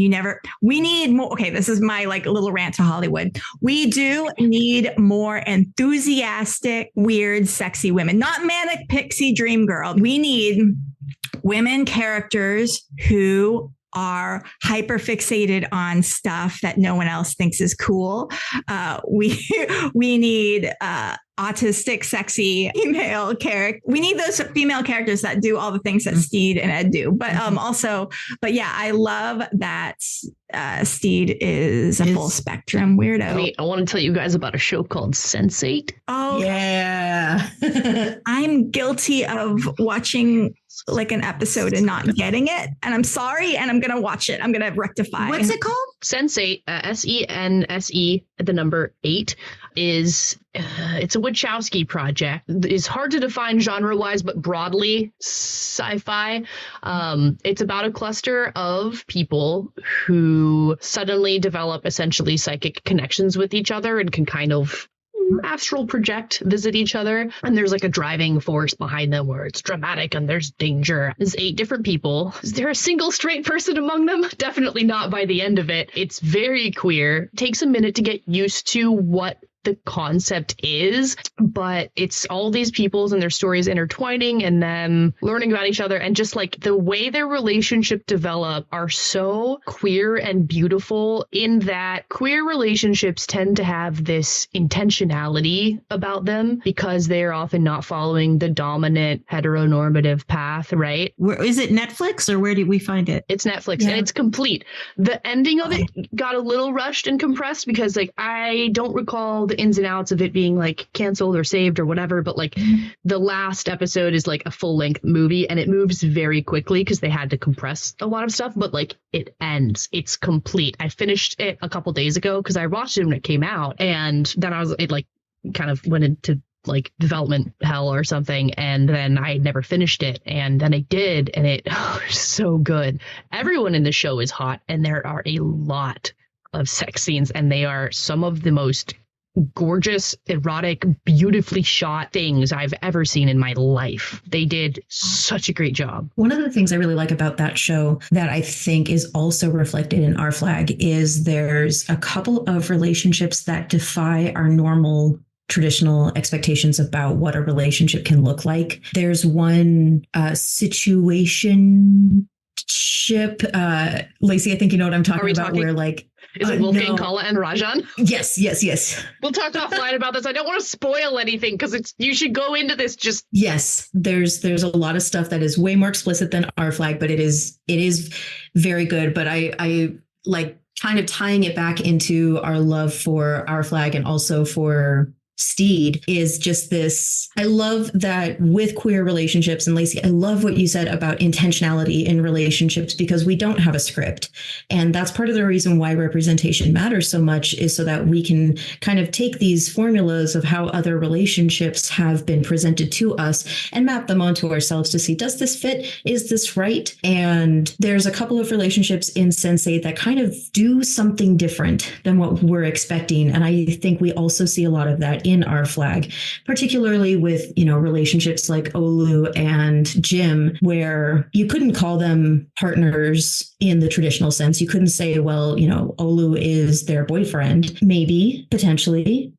Speaker 1: We need more. Okay. This is my little rant to Hollywood. We do need more enthusiastic, weird, sexy women, not manic pixie dream girl. We need women characters who are hyper fixated on stuff that no one else thinks is cool. We need autistic, sexy female character. We need those female characters that do all the things that Stede and Ed do. But I love that Stede is a full spectrum weirdo.
Speaker 3: I want to tell you guys about a show called Sense8.
Speaker 1: Oh
Speaker 2: yeah.
Speaker 1: I'm guilty of watching an episode and not getting it, and I'm sorry, and I'm gonna watch it. I'm gonna rectify.
Speaker 4: What's it called?
Speaker 3: Sense8, SENSE, the number 8 is it's a Wachowski project. It's hard to define genre-wise, but broadly sci-fi. It's about a cluster of people who suddenly develop essentially psychic connections with each other and can kind of astral project, visit each other, and there's a driving force behind them where it's dramatic and there's danger. There's 8 different people. Is there a single straight person among them? Definitely not by the end of it. It's very queer. It takes a minute to get used to what the concept is, but it's all these peoples and their stories intertwining and them learning about each other, and just the way their relationship develop are so queer and beautiful, in that queer relationships tend to have this intentionality about them because they're often not following the dominant heteronormative path, right?
Speaker 4: Where is it? Netflix, or where did we find it?
Speaker 3: It's Netflix, and it's complete. The ending of it got a little rushed and compressed because I don't recall the ins and outs of it being canceled or saved or whatever, but the last episode is a full-length movie, and it moves very quickly because they had to compress a lot of stuff, but it ends. It's complete. I finished it a couple days ago because I watched it when it came out, and then it kind of went into like development hell or something, and then I never finished it, and then I did, and it was so good. Everyone in the show is hot, and there are a lot of sex scenes, and they are some of the most gorgeous, erotic, beautifully shot things I've ever seen in my life. They did such a great job.
Speaker 2: One of the things I really like about that show that I think is also reflected in Our Flag is there's a couple of relationships that defy our normal traditional expectations about what a relationship can look like. There's one situationship. Lacey, I think you know what I'm talking about. Where like,
Speaker 3: is it Wolfgang, Kala, and Rajan?
Speaker 2: Yes.
Speaker 3: We'll talk offline about this. I don't want to spoil anything because you should go into this just.
Speaker 2: Yes, there's a lot of stuff that is way more explicit than Our Flag, but it is very good. But I like kind of tying it back into our love for Our Flag and also for Stede is just this. I love that with queer relationships, and Lacey, I love what you said about intentionality in relationships because we don't have a script. And that's part of the reason why representation matters so much is so that we can kind of take these formulas of how other relationships have been presented to us and map them onto ourselves to see, does this fit? Is this right? And there's a couple of relationships in Sense8 that kind of do something different than what we're expecting. And I think we also see a lot of that in Our Flag, particularly with, relationships like Olu and Jim, where you couldn't call them partners in the traditional sense. You couldn't say, well, Olu is their boyfriend, maybe, potentially.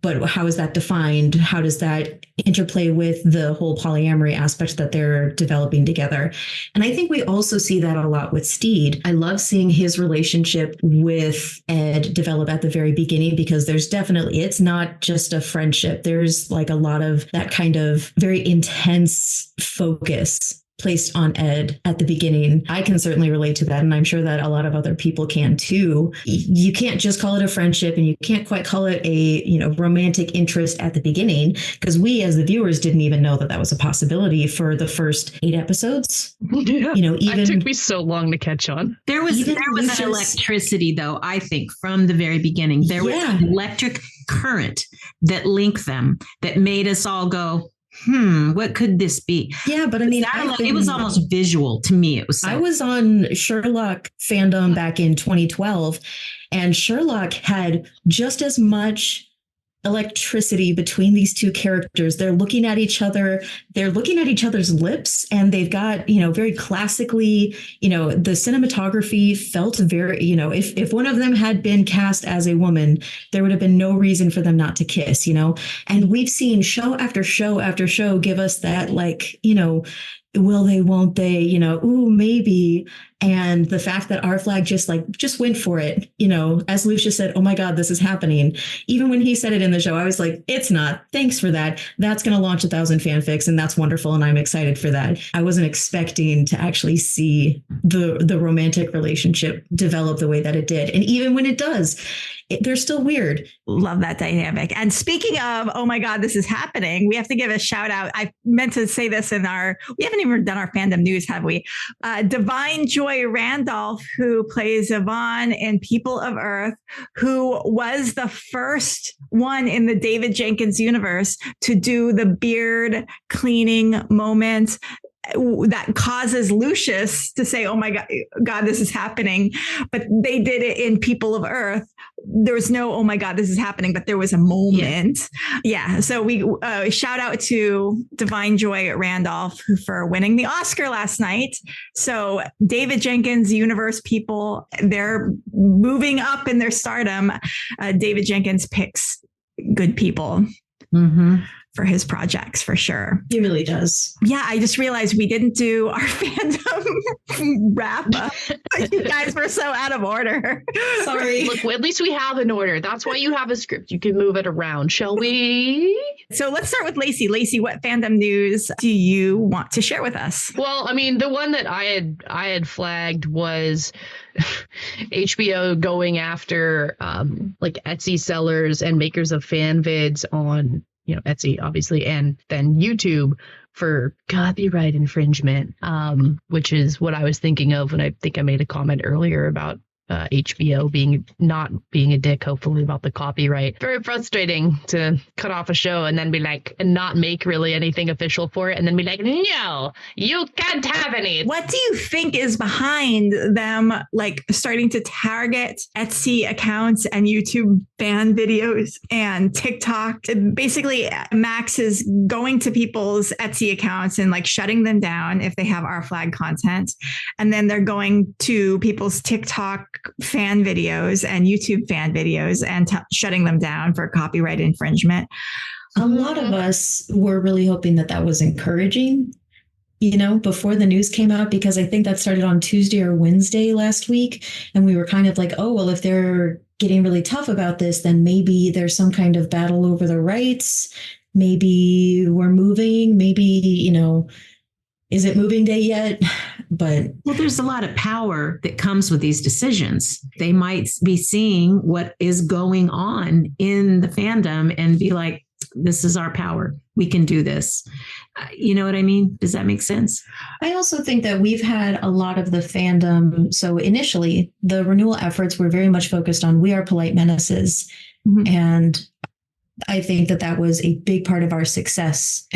Speaker 2: But how is that defined? How does that interplay with the whole polyamory aspect that they're developing together? And I think we also see that a lot with Stede. I love seeing his relationship with Ed develop at the very beginning because it's not just a friendship. There's like a lot of that kind of very intense focus placed on Ed at the beginning. I can certainly relate to that. And I'm sure that a lot of other people can too. You can't just call it a friendship and you can't quite call it a, romantic interest at the beginning because we as the viewers didn't even know that was a possibility for the first 8 episodes.
Speaker 3: Yeah. It took me so long to catch on.
Speaker 4: There was an electricity though, I think from the very beginning, there was an electric current that linked them that made us all go, what could this be?
Speaker 2: Yeah, but I mean,
Speaker 4: it was almost visual to me. It was.
Speaker 2: I was on Sherlock fandom back in 2012, and Sherlock had just as much electricity between these two characters. They're looking at each other. They're looking at each other's lips, and they've got, very classically, the cinematography felt very, if one of them had been cast as a woman, there would have been no reason for them not to kiss, and we've seen show after show after show give us that, like, will they, won't they, ooh, maybe. And the fact that Our Flag just went for it, as Lucia said, oh my God, this is happening. Even when he said it in the show, I was like, it's not. Thanks for that. That's going to launch 1,000 fanfics and that's wonderful. And I'm excited for that. I wasn't expecting to actually see the romantic relationship develop the way that it did. And even when it does, they're still weird.
Speaker 1: Love that dynamic. And speaking of, oh my God, this is happening, we have to give a shout out. I meant to say this we haven't even done our fandom news, have we? Divine Joy Randolph, who plays Yvonne in People of Earth, who was the first one in the David Jenkins universe to do the beard cleaning moment that causes Lucius to say, oh my God, this is happening. But they did it in People of Earth. There was no, oh my God, this is happening, but there was a moment. Yeah. So we shout out to Divine Joy Randolph for winning the Oscar last night. So David Jenkins universe people, they're moving up in their stardom. David Jenkins picks good people. For his projects, for sure.
Speaker 2: He really does.
Speaker 1: Yeah, I just realized we didn't do our fandom wrap up. You guys were so out of order.
Speaker 2: Sorry.
Speaker 3: Look, at least we have an order. That's why you have a script. You can move it around, shall we?
Speaker 1: So let's start with Lacey. Lacey, what fandom news do you want to share with us?
Speaker 3: Well, I mean, the one that I had flagged was HBO going after like Etsy sellers and makers of fan vids on Etsy, obviously, and then YouTube for copyright infringement, which is what I was thinking of when I think I made a comment earlier about HBO not being a dick, hopefully, about the copyright. Very frustrating to cut off a show and then be like, and not make really anything official for it, and then be like, no, you can't have any.
Speaker 1: What do you think is behind them like starting to target Etsy accounts and YouTube fan videos and TikTok? Basically, Max is going to people's Etsy accounts and like shutting them down if they have our flag content. And then they're going to people's TikTok fan videos and YouTube fan videos and shutting them down for copyright infringement.
Speaker 2: A lot of us were really hoping that that was encouraging, you know, before the news came out, because I think that started on Tuesday or Wednesday last week. And we were kind of like, oh, well, if they're getting really tough about this, then maybe there's some kind of battle over the rights. Maybe we're moving. Maybe, you know, is it moving day yet? But
Speaker 4: well, there's a lot of power that comes with these decisions. They might be seeing what is going on in the fandom and be like, this is our power. We can do this. You know what I mean? Does that make sense?
Speaker 2: I also think that we've had a lot of the fandom. So initially, the renewal efforts were very much focused on We Are Polite Menaces. Mm-hmm. And I think that that was a big part of our success.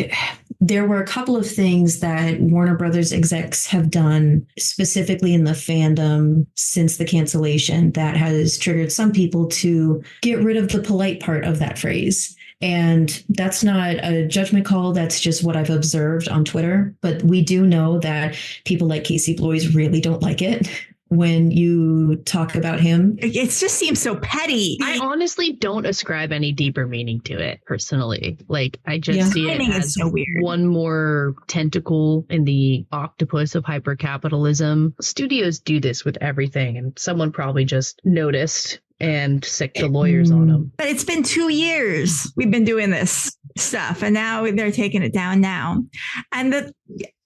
Speaker 2: There were a couple of things that Warner Brothers execs have done specifically in the fandom since the cancellation that has triggered some people to get rid of the polite part of that phrase. And that's not a judgment call. That's just what I've observed on Twitter. But we do know that people like Casey Bloys really don't like it when you talk about him.
Speaker 1: It just seems so petty.
Speaker 3: I honestly don't ascribe any deeper meaning to it personally. Like, I just see it as so weird. One more tentacle in the octopus of hypercapitalism. Studios do this with everything, and someone probably just noticed and sick the lawyers on them.
Speaker 1: But it's been 2 years we've been doing this stuff, and now they're taking it down now. And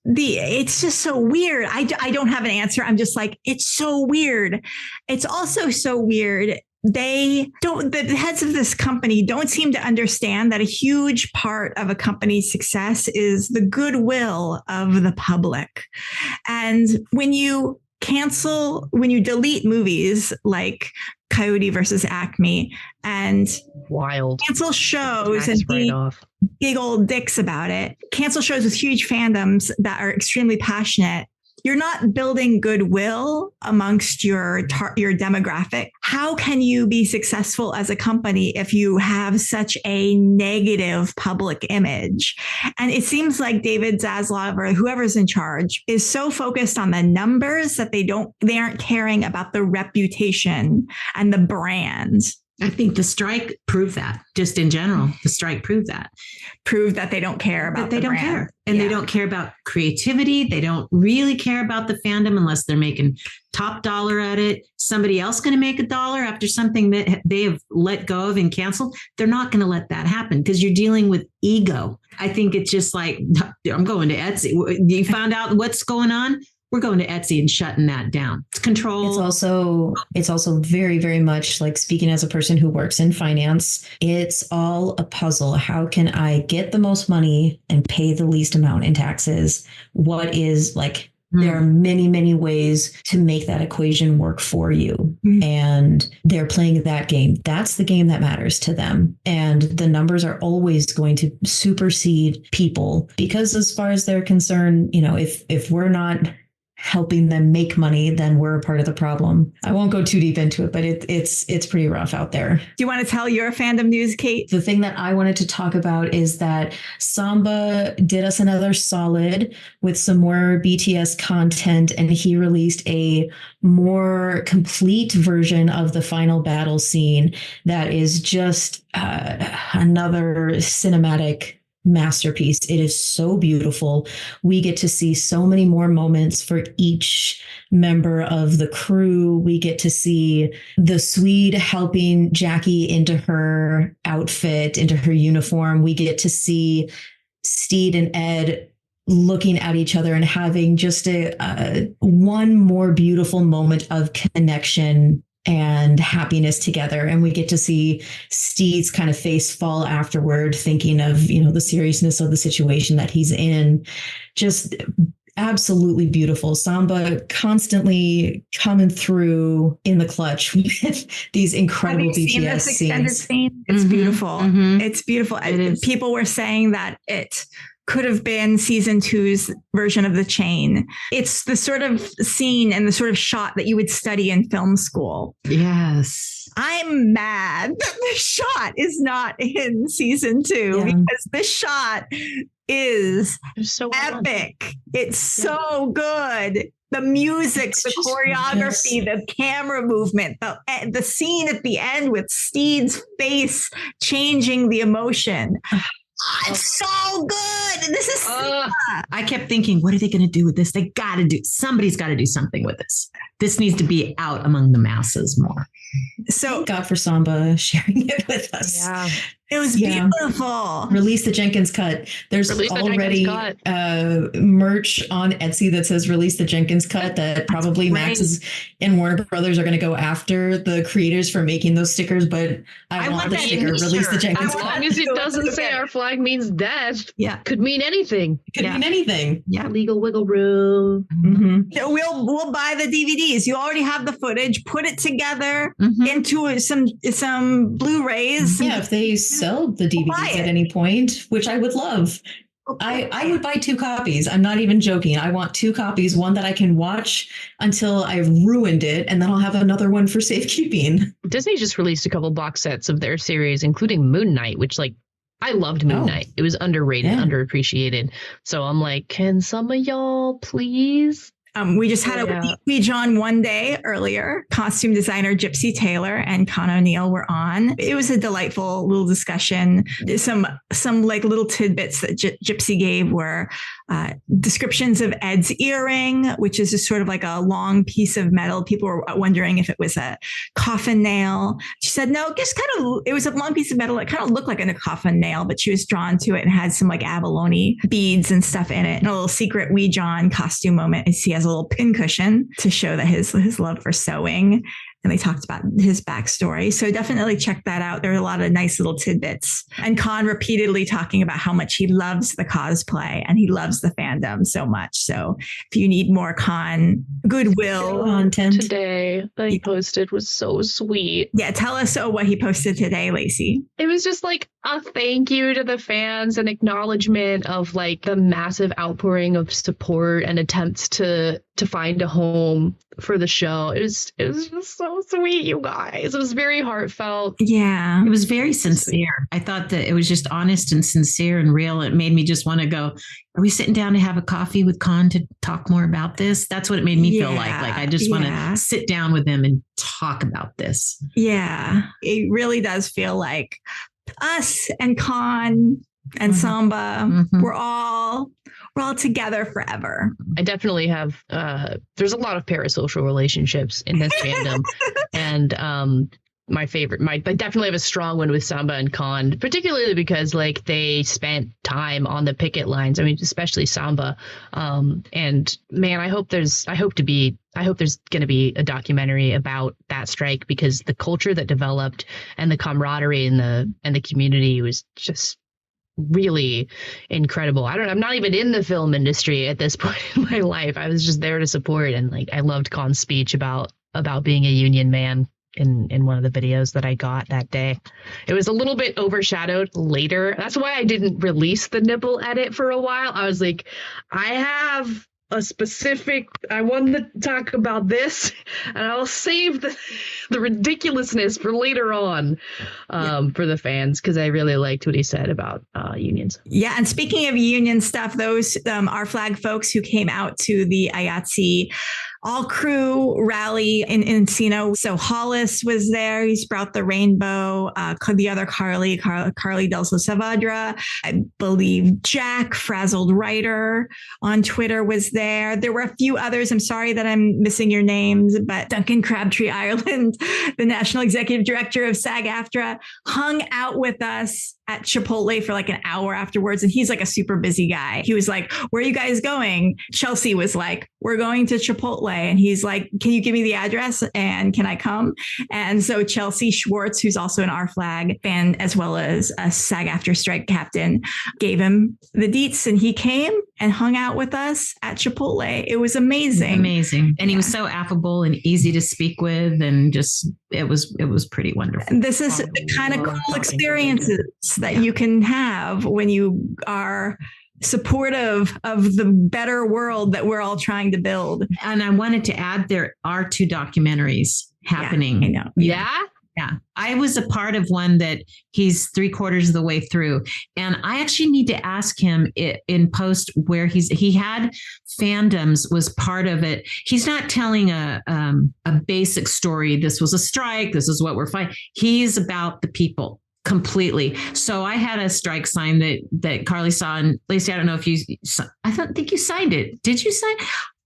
Speaker 1: it's just so weird. I don't have an answer. I'm just like, it's so weird. It's also so weird. The heads of this company don't seem to understand that a huge part of a company's success is the goodwill of the public. And when you delete movies like Coyote versus Acme and cancel shows and be big old dicks about it, cancel shows with huge fandoms that are extremely passionate, you're not building goodwill amongst your demographic. How can you be successful as a company if you have such a negative public image? And it seems like David Zaslav or whoever's in charge is so focused on the numbers that they aren't caring about the reputation and the brand.
Speaker 4: I think the strike proved that. Just in general, the strike proved that.
Speaker 1: Proved that they don't care about
Speaker 4: the brand. They don't care. And they don't care about creativity. They don't really care about the fandom unless they're making top dollar at it. Somebody else going to make $1 after something that they have let go of and canceled. They're not going to let that happen because you're dealing with ego. I think it's just like, I'm going to Etsy. You found out what's going on? We're going to Etsy and shutting that down. It's control.
Speaker 2: It's also very, very much like, speaking as a person who works in finance, it's all a puzzle. How can I get the most money and pay the least amount in taxes? What is like, there are many, many ways to make that equation work for you. Mm-hmm. And they're playing that game. That's the game that matters to them. And the numbers are always going to supersede people because as far as they're concerned, you know, if we're not helping them make money, then we're a part of the problem. I won't go too deep into it, but it's pretty rough out there.
Speaker 1: Do you want to tell your fandom news, Kate?
Speaker 2: The thing that I wanted to talk about is that Samba did us another solid with some more BTS content, and he released a more complete version of the final battle scene that is just another cinematic masterpiece. It is so beautiful. We get to see so many more moments for each member of the crew. We get to see the Swede helping Jackie into her outfit, into her uniform. We get to see Stede and Ed looking at each other and having just a one more beautiful moment of connection and happiness together. And we get to see Stede's kind of face fall afterward, thinking of, you know, the seriousness of the situation that he's in. Just absolutely beautiful. Samba constantly coming through in the clutch with these incredible BTS scenes.
Speaker 1: Scene? It's beautiful. It's beautiful. People were saying that it could have been season 2's version of The Chain. It's the sort of scene and the sort of shot that you would study in film school.
Speaker 4: Yes.
Speaker 1: I'm mad that the shot is not in season 2 because this shot is so epic. It's so good. The music, the choreography, the camera movement, the scene at the end with Stede's face changing the emotion. It's so good. This is
Speaker 4: I kept thinking, what are they going to do with this? Somebody's got to do something with this. This needs to be out among the masses more.
Speaker 2: So thank God for Samba sharing it with us.
Speaker 1: Yeah. It was beautiful.
Speaker 2: Release the Jenkins cut. There's already merch on Etsy that says Release the Jenkins cut that probably Max's and Warner Brothers are going to go after the creators for making those stickers. But I want the sticker, Release the Jenkins cut.
Speaker 3: As long as it doesn't say our flag means death.
Speaker 2: Yeah.
Speaker 3: Could mean anything.
Speaker 2: Could mean anything.
Speaker 3: Yeah. Legal wiggle room.
Speaker 1: So we'll buy the DVDs. You already have the footage. Put it together into some Blu-rays.
Speaker 2: Yeah, if they sell the DVDs at any point, which I would love. I would buy 2 copies. I'm not even joking. I want 2 copies, one that I can watch until I've ruined it, and then I'll have another one for safekeeping.
Speaker 3: Disney just released a couple box sets of their series, including Moon Knight, which I loved Moon Knight. It was underrated, underappreciated. So I'm like, can some of y'all please?
Speaker 1: We just had a week on one day earlier. Costume designer Gypsy Taylor and Con O'Neill were on. It was a delightful little discussion. Some like little tidbits that Gypsy gave were descriptions of Ed's earring, which is just sort of like a long piece of metal. People were wondering if it was a coffin nail. She said, no, just it was a long piece of metal. It kind of looked like a coffin nail, but she was drawn to it and had some like abalone beads and stuff in it. And a little secret Wee John costume moment is he has a little pincushion to show that his love for sewing. And they talked about his backstory. So definitely check that out. There are a lot of nice little tidbits. And Con repeatedly talking about how much he loves the cosplay and he loves the fandom so much. So if you need more Con goodwill
Speaker 2: content
Speaker 3: today that he posted was so sweet.
Speaker 1: Yeah, tell us what he posted today, Lacey.
Speaker 3: It was just like a thank you to the fans and acknowledgement of like the massive outpouring of support and attempts to find a home for the show. It was just so sweet, you guys. It was very heartfelt.
Speaker 1: Yeah.
Speaker 4: It was very sincere. I thought that it was just honest and sincere and real. It made me just want to go, are we sitting down to have a coffee with Con to talk more about this? That's what it made me feel like. Like I just want to sit down with him and talk about this.
Speaker 1: Yeah. It really does feel like us and Con and Samba, we're all together forever.
Speaker 3: I definitely have there's a lot of parasocial relationships in this fandom. And I definitely have a strong one with Samba and Con, particularly because like they spent time on the picket lines. I mean, especially Samba. And man, I hope there's going to be a documentary about that strike, because the culture that developed and the camaraderie in the community was just really incredible. I'm not even in the film industry at this point in my life. I was just there to support, and like I loved Con's speech about being a union man in one of the videos that I got that day. It was a little bit overshadowed later. That's why I didn't release the nipple edit for a while. I was like, I want to talk about this, and I'll save the ridiculousness for later on for the fans, because I really liked what he said about unions.
Speaker 1: Yeah, and speaking of union stuff, those our flag folks who came out to the IATSE all crew rally in Encino. So Hollis was there. He sprout the rainbow. The other Carly Delso Savadra. I believe Jack, Frazzled Writer on Twitter, was there. There were a few others. I'm sorry that I'm missing your names, but Duncan Crabtree Ireland, the National Executive Director of SAG-AFTRA, hung out with us at Chipotle for like an hour afterwards. And he's like a super busy guy. He was like, where are you guys going? Chelsea was like, we're going to Chipotle. And he's like, can you give me the address and can I come? And so Chelsea Schwartz, who's also an R Flag fan, as well as a SAG-AFTRA strike captain, gave him the deets and he came and hung out with us at Chipotle. It was amazing.
Speaker 4: Amazing. And he was so affable and easy to speak with, and just it was pretty wonderful.
Speaker 1: And this is the kind of cool experiences that you can have when you are supportive of the better world that we're all trying to build.
Speaker 4: And I wanted to add, there are 2 documentaries happening.
Speaker 1: I know.
Speaker 3: Yeah.
Speaker 4: Yeah. I was a part of one that he's 3/4 of the way through. And I actually need to ask him in post where he had fandoms was part of it. He's not telling a basic story. This was a strike. This is what we're fighting. He's about the people completely. So I had a strike sign that Carly saw, and Lacey, I don't know if I don't think you signed it. Did you sign?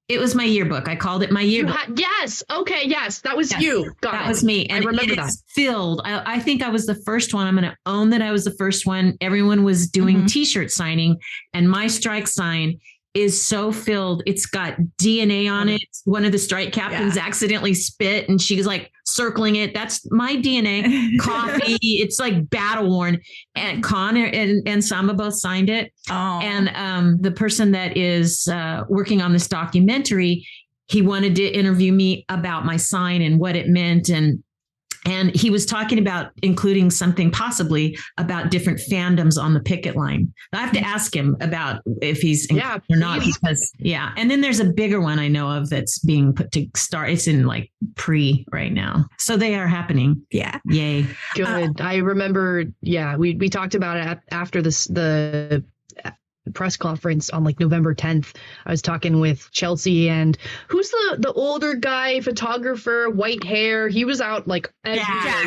Speaker 4: It was my yearbook. I called it my yearbook.
Speaker 3: Yes. Okay. Yes. That was you.
Speaker 4: That was me. And
Speaker 3: I remember that.
Speaker 4: Filled. I think I was the first one. I'm going to own that I was the first one. Everyone was doing t-shirt signing, and my strike sign is so filled. It's got DNA on it. One of the strike captains accidentally spit, and she was like circling it. That's my DNA. Coffee. It's like battle worn. And Connor and Samba both signed it.
Speaker 1: Oh.
Speaker 4: And the person that is working on this documentary, he wanted to interview me about my sign and what it meant. And he was talking about including something possibly about different fandoms on the picket line. I have to ask him about if he's or not, because and then there's a bigger one I know of that's being put to start. It's in like pre right now. So they are happening.
Speaker 1: Yeah.
Speaker 4: Yay.
Speaker 3: Good. I remember. Yeah. We talked about it after the press conference on like November 10th. I was talking with Chelsea, and who's the older guy, photographer, white hair. He was out like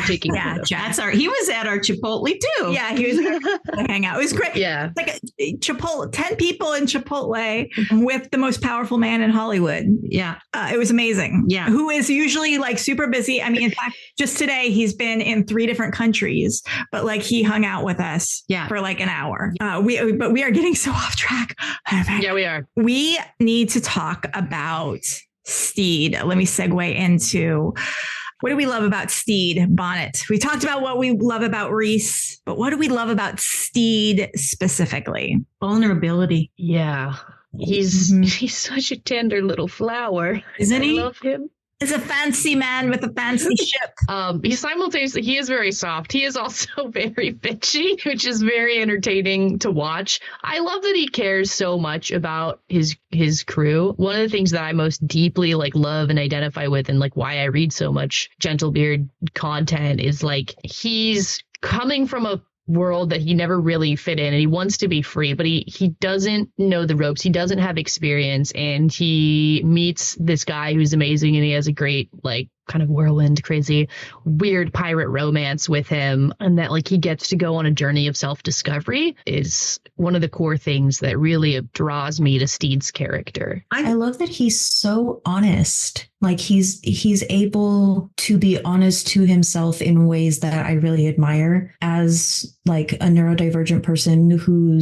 Speaker 3: taking photos.
Speaker 4: He was at our Chipotle too.
Speaker 1: Yeah, he was to hang out. It was great.
Speaker 3: Yeah.
Speaker 1: Like a Chipotle, 10 people in Chipotle with the most powerful man in Hollywood.
Speaker 4: Yeah.
Speaker 1: It was amazing.
Speaker 4: Yeah.
Speaker 1: Who is usually like super busy. I mean, in fact, just today he's been in 3 different countries, but like he hung out with us for like an hour. But we are getting so off track.
Speaker 3: Yeah, we are.
Speaker 1: We need to talk about Stede. Let me segue into what do we love about Stede, Bonnet? We talked about what we love about Rhys, but what do we love about Stede specifically?
Speaker 4: Vulnerability.
Speaker 3: Yeah. He's such a tender little flower.
Speaker 4: Isn't he?
Speaker 3: I love him.
Speaker 1: He's a fancy man with a fancy ship.
Speaker 3: He is very soft. He is also very bitchy, which is very entertaining to watch. I love that he cares so much about his crew. One of the things that I most deeply like love and identify with, and like why I read so much Gentlebeard content, is like he's coming from a world that he never really fit in, and he wants to be free, but he doesn't know the ropes. He doesn't have experience, and he meets this guy who's amazing, and he has a great like kind of whirlwind, crazy, weird pirate romance with him, and that like he gets to go on a journey of self-discovery is one of the core things that really draws me to Stede's character.
Speaker 2: I love that he's so honest. Like he's able to be honest to himself in ways that I really admire as like a neurodivergent person who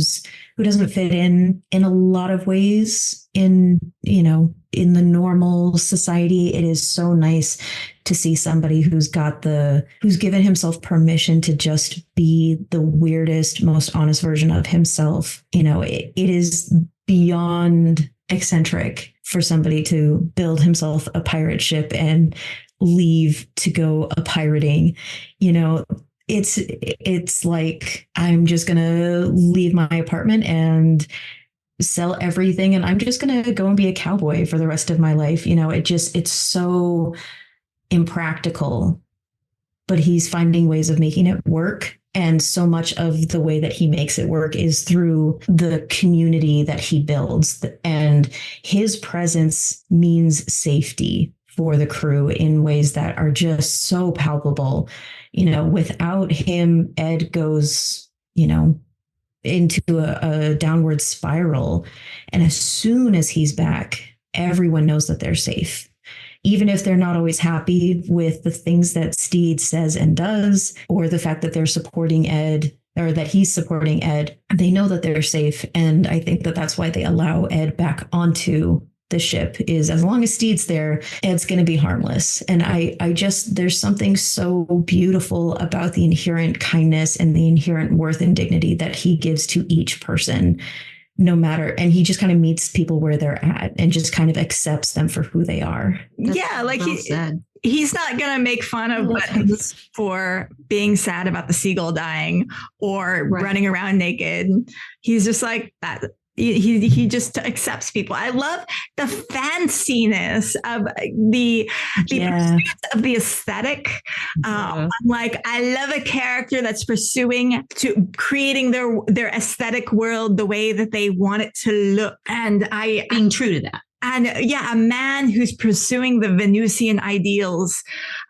Speaker 2: doesn't fit in a lot of ways in the normal society. It is so nice to see somebody who's given himself permission to just be the weirdest, most honest version of himself. It is beyond eccentric for somebody to build himself a pirate ship and leave to go a pirating. It's like, I'm just going to leave my apartment and sell everything, and I'm just going to go and be a cowboy for the rest of my life. It's so impractical, but he's finding ways of making it work. And so much of the way that he makes it work is through the community that he builds. And his presence means safety for the crew in ways that are just so palpable. Without him, Ed goes, into a downward spiral. And as soon as he's back, everyone knows that they're safe. Even if they're not always happy with the things that Stede says and does, or the fact that they're supporting Ed, or that he's supporting Ed, they know that they're safe. And I think that that's why they allow Ed back onto the ship is as long as Stede's there, it's going to be harmless. And I just, there's something so beautiful about the inherent kindness and the inherent worth and dignity that he gives to each person, no matter, and he just kind of meets people where they're at and just kind of accepts them for who they are.
Speaker 1: Yeah, like he's not going to make fun of Buttons for being sad about the seagull dying or running around naked. He's just like that. He just accepts people. I love the fanciness of the pursuit of the aesthetic. I'm like, I love a character that's pursuing to creating their aesthetic world the way that they want it to look, and
Speaker 4: being true to that.
Speaker 1: And a man who's pursuing the Venusian ideals.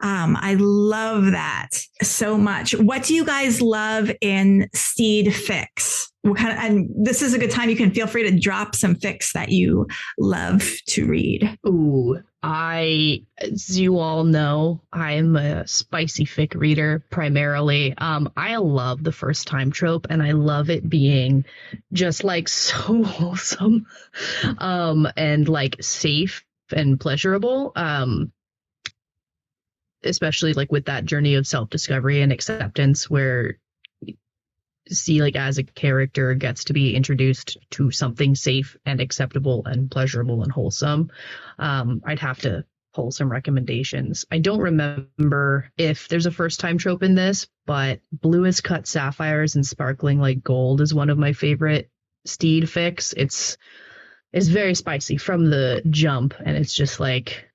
Speaker 1: I love that so much. What do you guys love in Stede fics? And this is a good time. You can feel free to drop some fics that you love to read.
Speaker 3: Ooh, as you all know, I'm a spicy fic reader primarily. I love the first time trope, and I love it being just like so wholesome, and like safe and pleasurable. Especially like with that journey of self-discovery and acceptance where see like as a character gets to be introduced to something safe and acceptable and pleasurable and wholesome. I'd have to pull some recommendations. I don't remember if there's a first time trope in this, but blue is cut sapphires and sparkling like gold is one of my favorite Stede fics. It's very spicy from the jump, and it's just like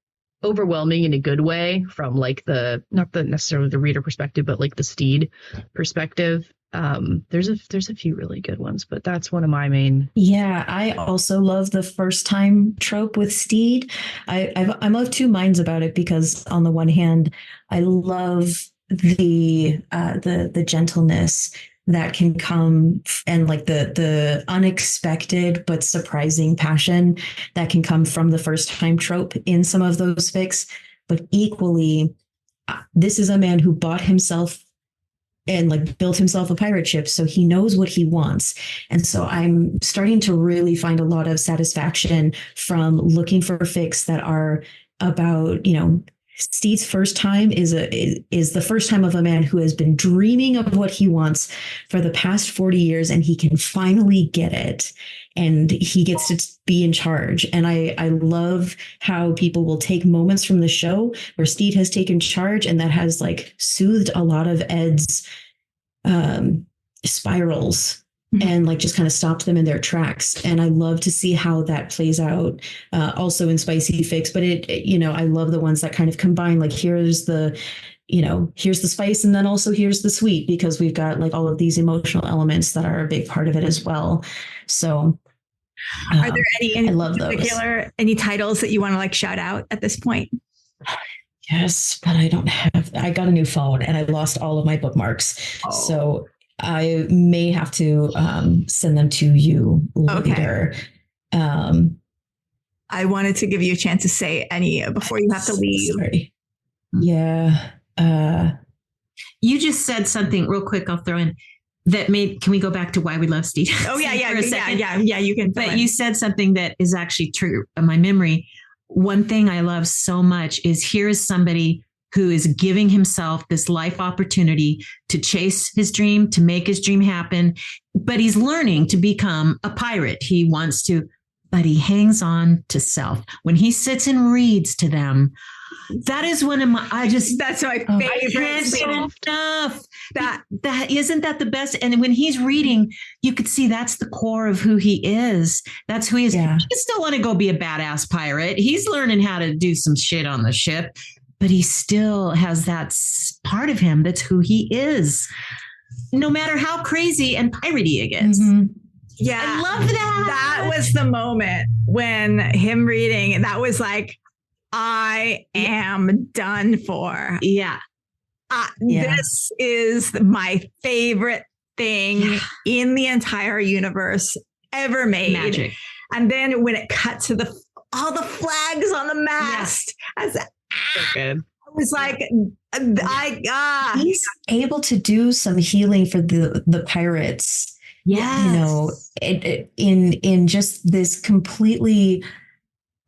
Speaker 3: overwhelming in a good way from like not necessarily the reader perspective, but like the Stede perspective. There's a few really good ones, but that's one of my main.
Speaker 2: Yeah, I also love the first time trope with Stede. I'm of two minds about it, because on the one hand, I love the gentleness that can come, and like the unexpected but surprising passion that can come from the first time trope in some of those fics. But equally, this is a man who bought himself and like built himself a pirate ship, so he knows what he wants. And so I'm starting to really find a lot of satisfaction from looking for fics that are about, Stede's first time is the first time of a man who has been dreaming of what he wants for the past 40 years, and he can finally get it, and he gets to be in charge. And I love how people will take moments from the show where Stede has taken charge, and that has like soothed a lot of Ed's spirals. Mm-hmm. And like just kind of stopped them in their tracks. And I love to see how that plays out also in spicy fics. But I love the ones that kind of combine, like here's the spice, and then also here's the sweet, because we've got like all of these emotional elements that are a big part of it as well. So
Speaker 1: are there any
Speaker 2: I love
Speaker 1: any titles that you want to like shout out at this point?
Speaker 2: Yes, but I got a new phone and I lost all of my bookmarks. Oh. So I may have to send them to you later. Okay.
Speaker 1: I wanted to give you a chance to say any before you have to leave.
Speaker 2: Sorry. Yeah.
Speaker 4: You just said something real quick. I'll throw in that can we go back to why we love Stede?
Speaker 1: Oh yeah. You can.
Speaker 4: But you said something that is actually true in my memory. One thing I love so much is here is somebody who is giving himself this life opportunity to chase his dream, to make his dream happen. But he's learning to become a pirate. He wants to, but he hangs on to self. When he sits and reads to them, that is one of my,
Speaker 1: that's my favorite
Speaker 4: stuff. That isn't that the best. And when he's reading, you could see that's the core of who he is. That's who he is. Yeah. He still want to go be a badass pirate. He's learning how to do some shit on the ship. But he still has that part of him that's who he is, no matter how crazy and piratey it gets. Mm-hmm.
Speaker 1: Yeah.
Speaker 4: I love that.
Speaker 1: That was the moment when him reading, and that was like, I am done for.
Speaker 4: Yeah.
Speaker 1: This is my favorite thing in the entire universe ever made.
Speaker 4: Magic.
Speaker 1: And then when it cut to all the flags on the mast, so good. I was like,
Speaker 2: he's able to do some healing for the pirates.
Speaker 4: Yes.
Speaker 2: In just this completely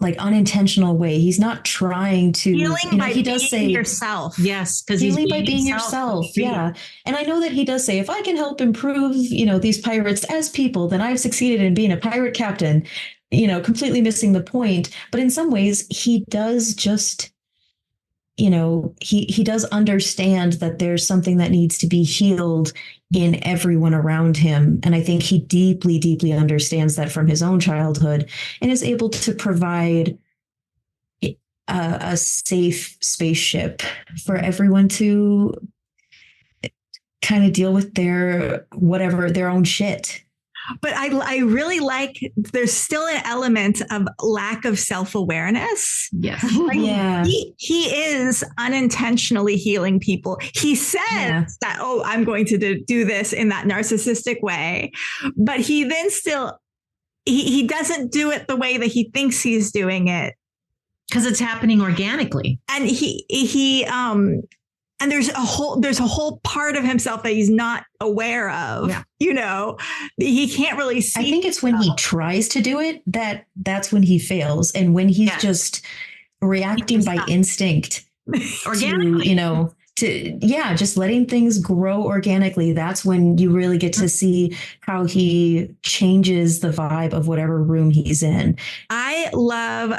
Speaker 2: like unintentional way. He's not trying to,
Speaker 1: Healing by
Speaker 2: he does
Speaker 1: being
Speaker 2: say
Speaker 1: yourself.
Speaker 4: Yes, because
Speaker 2: healing by being yourself. Yeah. And I know that he does say, if I can help improve, these pirates as people, then I've succeeded in being a pirate captain, completely missing the point. But in some ways, he does just, he does understand that there's something that needs to be healed in everyone around him. And I think he deeply, deeply understands that from his own childhood and is able to provide a safe spaceship for everyone to kind of deal with their own shit.
Speaker 1: But I really like, there's still an element of lack of self-awareness.
Speaker 3: Yes.
Speaker 2: Yeah.
Speaker 1: He is unintentionally healing people. He says that, I'm going to do this in that narcissistic way. But he then still, he doesn't do it the way that he thinks he's doing it.
Speaker 4: Because it's happening organically.
Speaker 1: And and there's a whole part of himself that he's not aware of. Yeah. He can't really see.
Speaker 2: I think it's when he tries to do it that's when he fails, and when he's just reacting by instinct,
Speaker 4: organically,
Speaker 2: just letting things grow organically. That's when you really get to see how he changes the vibe of whatever room he's in.
Speaker 1: I love,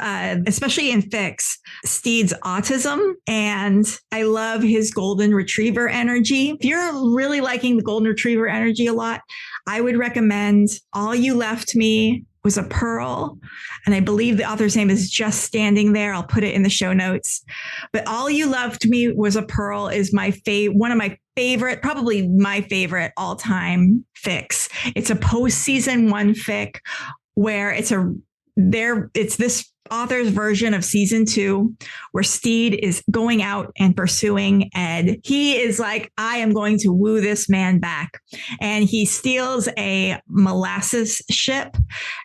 Speaker 1: especially in fics, Stede's autism, and I love his golden retriever energy. If you're really liking the golden retriever energy a lot, I would recommend All You Left Me Was a Pearl. And I believe the author's name is JustStandingHere. I'll put it in the show notes. But All You Left Me Was a Pearl is one of my favorite, probably my favorite all-time fics. It's a post-season 1 fic where it's this author's version of season 2, where Stede is going out and pursuing Ed. He is like, I am going to woo this man back. And he steals a molasses ship.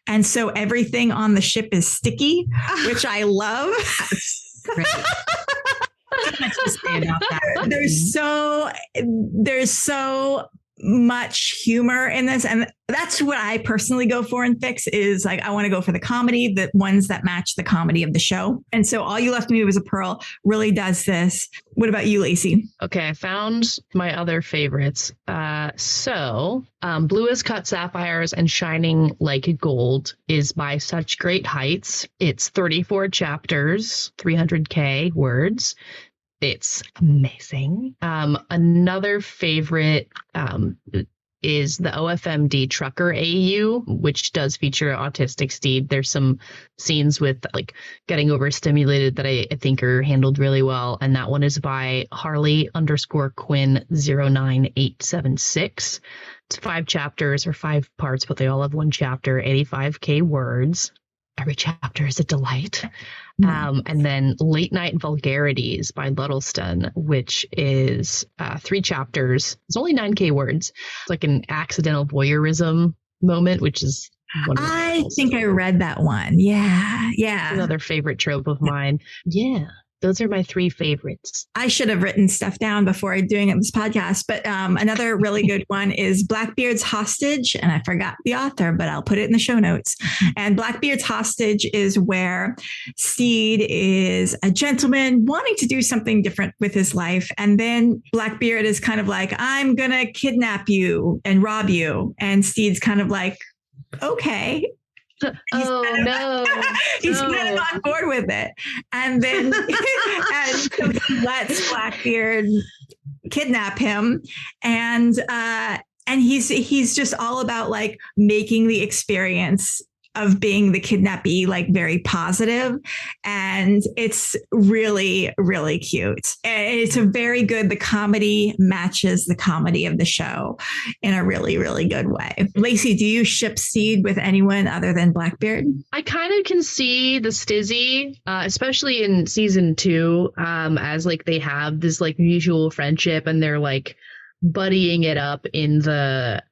Speaker 1: And so everything on the ship is sticky, which I love.
Speaker 4: Great. Much to say about that.
Speaker 1: There's so much humor in this, and that's what I personally go for in fics. Is like, I want to go for the comedy, the ones that match the comedy of the show. And so All You Left Me Was a Pearl really does this. What about you, Lacey?
Speaker 3: Okay, I found my other favorites. Blue as Cut Sapphires and Shining Like Gold is by Such Great Heights. It's 34 chapters, 300k words. It's amazing. Another favorite is the OFMD Trucker AU, which does feature autistic Stede. There's some scenes with like getting overstimulated that I think are handled really well. And that one is by Harley_Quinn 09876. It's 5 chapters or 5 parts, but they all have 1 chapter, 85k words. Every chapter is a delight. And then Late Night Vulgarities by Luddleston, which is 3 chapters. It's only 9k words. It's like an accidental voyeurism moment, which is wonderful.
Speaker 1: I think I read that one. Yeah.
Speaker 3: Another favorite trope of mine. Yeah. Those are my 3 favorites.
Speaker 1: I should have written stuff down before doing this podcast, but another really good one is Blackbeard's Hostage. And I forgot the author, but I'll put it in the show notes. And Blackbeard's Hostage is where Stede is a gentleman wanting to do something different with his life. And then Blackbeard is kind of like, I'm going to kidnap you and rob you. And Stede's kind of like, okay. He's kind of on board with it. And then so he lets Blackbeard kidnap him. And he's just all about like making the experience of being the kidnappee like very positive. And it's really, really cute. And it's a very good, the comedy matches the comedy of the show in a really, really good way. Lacey, do you ship Stede with anyone other than Blackbeard?
Speaker 3: I kind of can see the stizzy, especially in season 2, as like they have this like mutual friendship and they're like buddying it up in the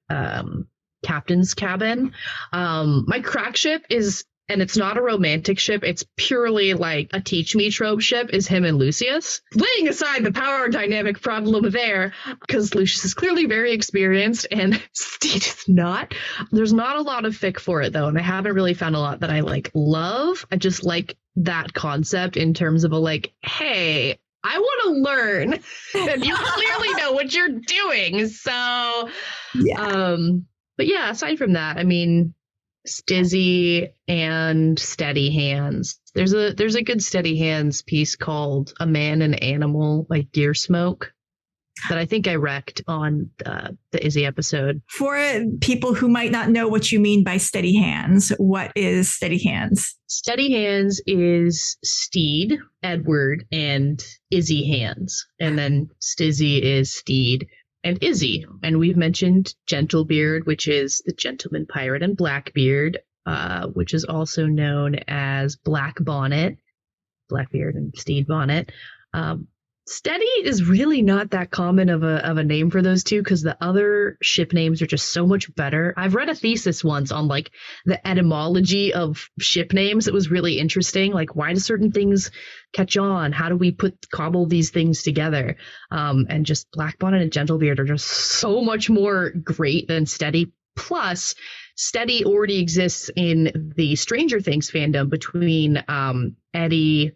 Speaker 3: captain's cabin. My crack ship is and it's not a romantic ship. It's purely like a teach me trope ship is him and Lucius. Laying aside the power dynamic problem there, because Lucius is clearly very experienced and Stede is not. There's not a lot of fic for it though, and I haven't really found a lot that I like love. I just like that concept in terms of a like, hey, I want to learn, and you clearly know what you're doing. So, but yeah, aside from that, I mean, Stizzy and Steady Hands. There's a good Steady Hands piece called "A Man and Animal" by Deer Smoke that I think I wrecked on the Izzy episode.
Speaker 1: For people who might not know what you mean by Steady Hands, what is Steady Hands?
Speaker 3: Steady Hands is Stede, Edward, and Izzy Hands. And then Stizzy is Stede and Izzy. And we've mentioned Gentlebeard, which is the gentleman pirate, and Blackbeard, which is also known as Black Bonnet, Blackbeard and Stede Bonnet. Steady is really not that common of a name for those two because the other ship names are just so much better. I've read a thesis once on like the etymology of ship names. It was really interesting. Like, why do certain things catch on? How do we cobble these things together? And just Black Bonnet and Gentlebeard are just so much more great than Steady. Plus, Steady already exists in the Stranger Things fandom between Eddie